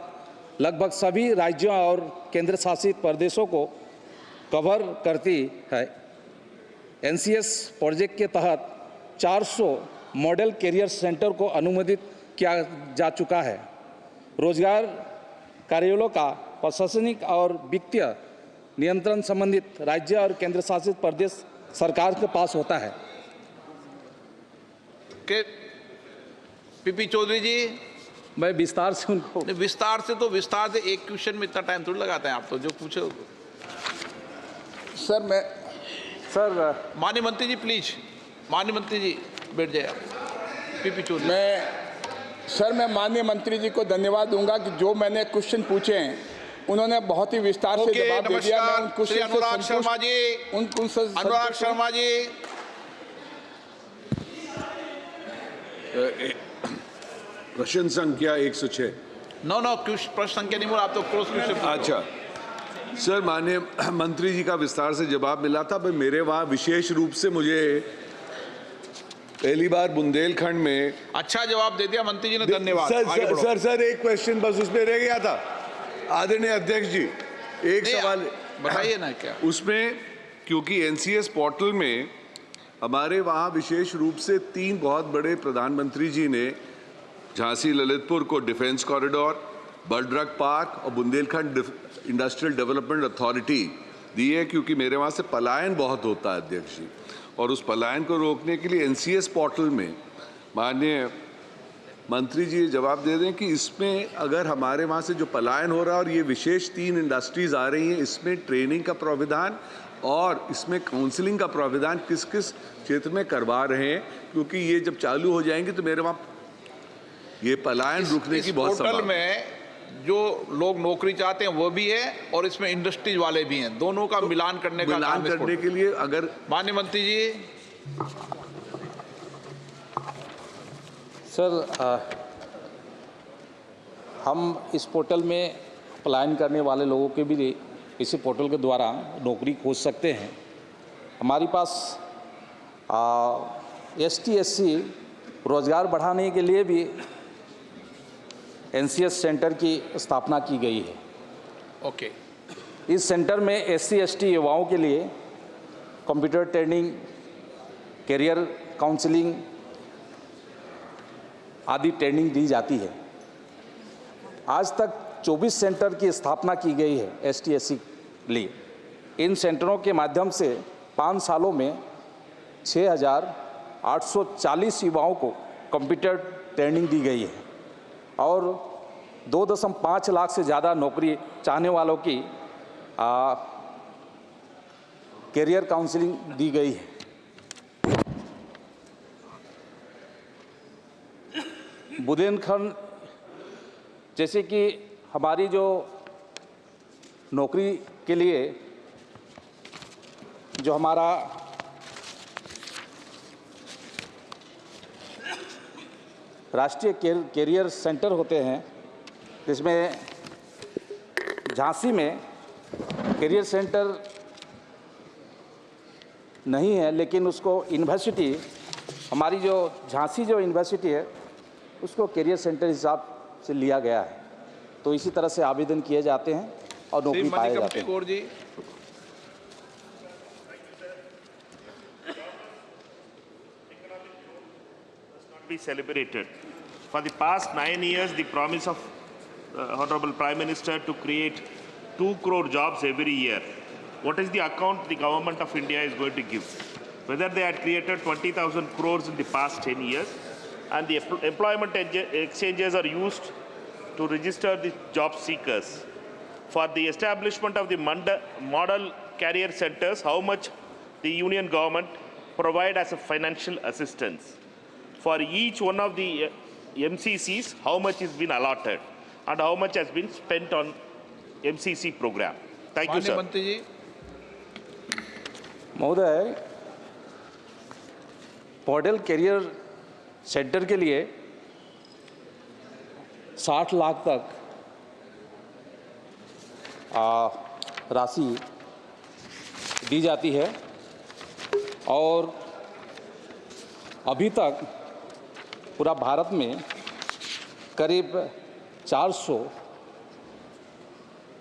लगभग सभी राज्यों और केंद्र शासित प्रदेशों को कवर करती है। एनसीएस प्रोजेक्ट के तहत 400 मॉडल कैरियर सेंटर को अनुमोदित किया जा चुका है। रोजगार कार्यालयों का प्रशासनिक और वित्तीय नियंत्रण संबंधित राज्य और केंद्र शासित प्रदेश सरकार के पास होता है। के पीपी चौधरी जी, मैं विस्तार से उनको विस्तार से एक क्वेश्चन में इतना टाइम थोड़ी लगाते हैं आप, तो जो पूछो। सर माननीय मंत्री जी प्लीज, माननीय मंत्री जी बैठ जाए आप। पीपी चौधरी। मैं माननीय मंत्री जी को धन्यवाद दूंगा कि जो मैंने क्वेश्चन पूछे हैं उन्होंने बहुत ही विस्तार से जवाब दे दिया। मैं उन क्वेश्चन अनुराग शर्मा जी प्रश्न संख्या 106। नो प्रश्न संख्या नहीं बोला आप, तो क्रॉस क्वेश्चन। अच्छा सर, माननीय मंत्री जी का विस्तार से जवाब मिला था, पर मेरे वहाँ विशेष रूप से मुझे पहली बार बुंदेलखंड में अच्छा जवाब दे दिया मंत्री जी ने, धन्यवाद। सर एक क्वेश्चन बस उसमें रह गया था। आदरणीय अध्यक्ष जी, एक सवाल बताइए ना क्या उसमें, क्योंकि एनसीएस पोर्टल में हमारे वहाँ विशेष रूप से 3 बहुत बड़े प्रधानमंत्री जी ने झांसी ललितपुर को डिफेंस कॉरिडोर, बलड्रग पार्क और बुंदेलखंड इंडस्ट्रियल डेवलपमेंट अथॉरिटी दी है, क्योंकि मेरे वहाँ से पलायन बहुत होता है अध्यक्ष जी, और उस पलायन को रोकने के लिए एनसीएस पोर्टल में माननीय मंत्री जी जवाब दे दें कि इसमें अगर हमारे वहाँ से जो पलायन हो रहा है और ये विशेष 3 इंडस्ट्रीज आ रही हैं, इसमें ट्रेनिंग का प्रावधान और इसमें काउंसलिंग का प्रावधान किस किस क्षेत्र में करवा रहे हैं, क्योंकि ये जब चालू हो जाएंगे तो मेरे वहाँ ये पलायन रुकने की बहुत संभावना में जो लोग नौकरी चाहते हैं वो भी है और इसमें इंडस्ट्रीज वाले भी हैं, दोनों का मिलान करने के लिए अगर माननीय मंत्री जी। सर, हम इस पोर्टल में पलायन करने वाले लोगों के भी इसी पोर्टल के द्वारा नौकरी खोज सकते हैं। हमारे पास ST/SC रोजगार बढ़ाने के लिए भी एनसीएस सेंटर की स्थापना की गई है। ओके। इस सेंटर में SC/ST युवाओं के लिए कंप्यूटर ट्रेनिंग, कैरियर काउंसलिंग आदि ट्रेनिंग दी जाती है। आज तक 24 सेंटर की स्थापना की गई है ST/SC लिए। इन सेंटरों के माध्यम से 5 सालों में 6,840 युवाओं को कंप्यूटर ट्रेनिंग दी गई है और 2.5 लाख से ज़्यादा नौकरी चाहने वालों की कैरियर काउंसलिंग दी गई है। बुंदेलखंड जैसे कि हमारी जो नौकरी के लिए जो हमारा राष्ट्रीय कैरियर सेंटर होते हैं, इसमें झांसी में कैरियर सेंटर नहीं है, लेकिन उसको यूनिवर्सिटी, हमारी जो झांसी जो यूनिवर्सिटी है उसको कैरियर सेंटर हिसाब से लिया गया है। तो इसी तरह से आवेदन किए जाते हैं और नौकरी पाए जाते हैं। Be celebrated. For the past 9 years, the promise of Honorable Prime Minister to create 2 crore jobs every year. What is the account the government of India is going to give? Whether they had created 20,000 crores in the past 10 years, and the employment exchanges are used to register the job seekers. For the establishment of the model career centers, how much the union government provide as a financial assistance? For each one of the MCCs, how much is been allotted? and how much has been spent on MCC program? Thank you, माननीय sir. मंत्री जी। महोदय, model career centre के लिए 60 लाख तक राशि दी जाती है और अभी तक पूरा भारत में करीब 400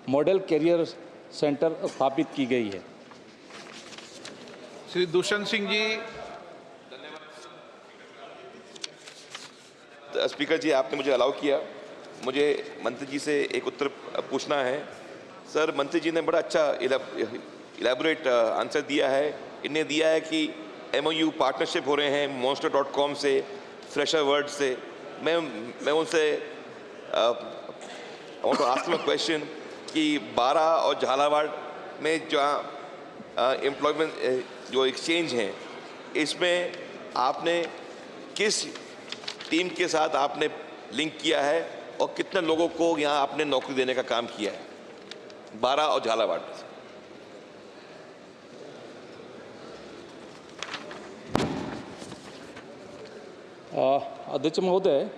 मॉडल कैरियर सेंटर स्थापित की गई है। श्री दुष्यंत सिंह जी। स्पीकर जी, आपने मुझे अलाउ किया, मुझे मंत्री जी से एक उत्तर पूछना है। सर, मंत्री जी ने बड़ा अच्छा इलेबोरेट आंसर दिया है। इन्हें दिया है कि MOU पार्टनरशिप हो रहे हैं monster.com से, फ्रेशर वर्ड से। मैं उनसे want to ask a question कि बारा और झालावाड़ में जहाँ एम्प्लॉयमेंट जो एक्सचेंज हैं, इसमें आपने किस टीम के साथ आपने लिंक किया है और कितने लोगों को यहाँ आपने नौकरी देने का काम किया है, बारा और झालावाड़? अध्यक्ष महोदय,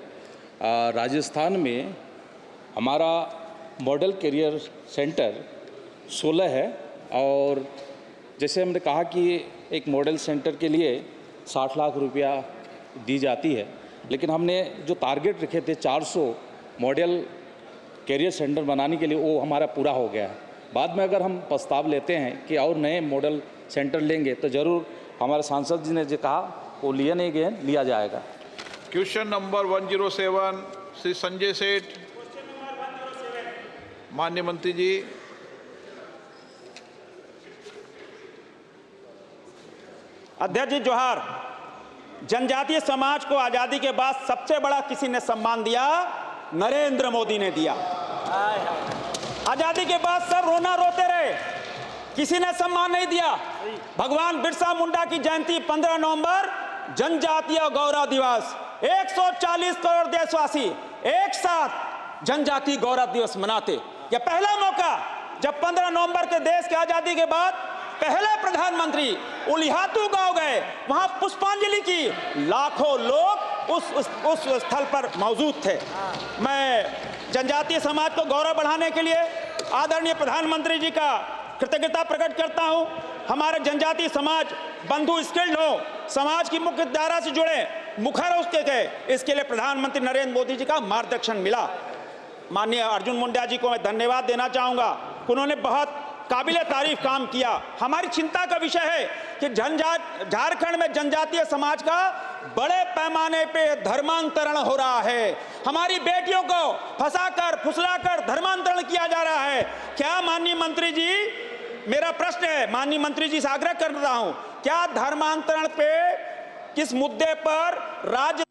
राजस्थान में हमारा मॉडल कैरियर सेंटर 16 है और जैसे हमने कहा कि एक मॉडल सेंटर के लिए 60 लाख रुपया दी जाती है, लेकिन हमने जो टारगेट रखे थे 400 मॉडल कैरियर सेंटर बनाने के लिए, वो हमारा पूरा हो गया है। बाद में अगर हम प्रस्ताव लेते हैं कि और नए मॉडल सेंटर लेंगे तो ज़रूर हमारे सांसद जी ने जो कहा वो लिया जाएगा। Question number 107 Shri Sanjay Seth. माननीय मंत्री जी। अध्यक्ष जी जोहार। जनजातीय समाज को आजादी के बाद सबसे बड़ा किसी ने सम्मान दिया, नरेंद्र मोदी ने दिया। आजादी के बाद सब रोना रोते रहे, किसी ने सम्मान नहीं दिया। भगवान बिरसा मुंडा की जयंती 15 नवंबर, जनजातीय गौरव दिवस, 140 करोड़ देशवासी एक साथ जनजातीय गौरव दिवस मनाते। यह पहला मौका जब 15 नवंबर के देश की आजादी के बाद पहले प्रधानमंत्री उलिहातू गांव गए, वहां पुष्पांजलि की, लाखों लोग उस स्थल पर मौजूद थे। मैं जनजातीय समाज को गौरव बढ़ाने के लिए आदरणीय प्रधानमंत्री जी का कृतज्ञता प्रकट करता हूं। हमारे जनजातीय समाज बंधु स्किल्ड हो, समाज की मुख्य धारा से जुड़े, मुखर हो उसके गए, इसके लिए प्रधानमंत्री नरेंद्र मोदी जी का मार्गदर्शन मिला। माननीय अर्जुन मुंडा जी को मैं धन्यवाद देना चाहूँगा, उन्होंने बहुत काबिले तारीफ काम किया। हमारी चिंता का विषय है कि झारखंड में जनजातीय समाज का बड़े पैमाने पे धर्मांतरण हो रहा है। हमारी बेटियों को फंसाकर फुसलाकर धर्मांतरण किया जा रहा है। क्या माननीय मंत्री जी, मेरा प्रश्न है, माननीय मंत्री जी से आग्रह कर रहा हूं, क्या धर्मांतरण पे किस मुद्दे पर राज्य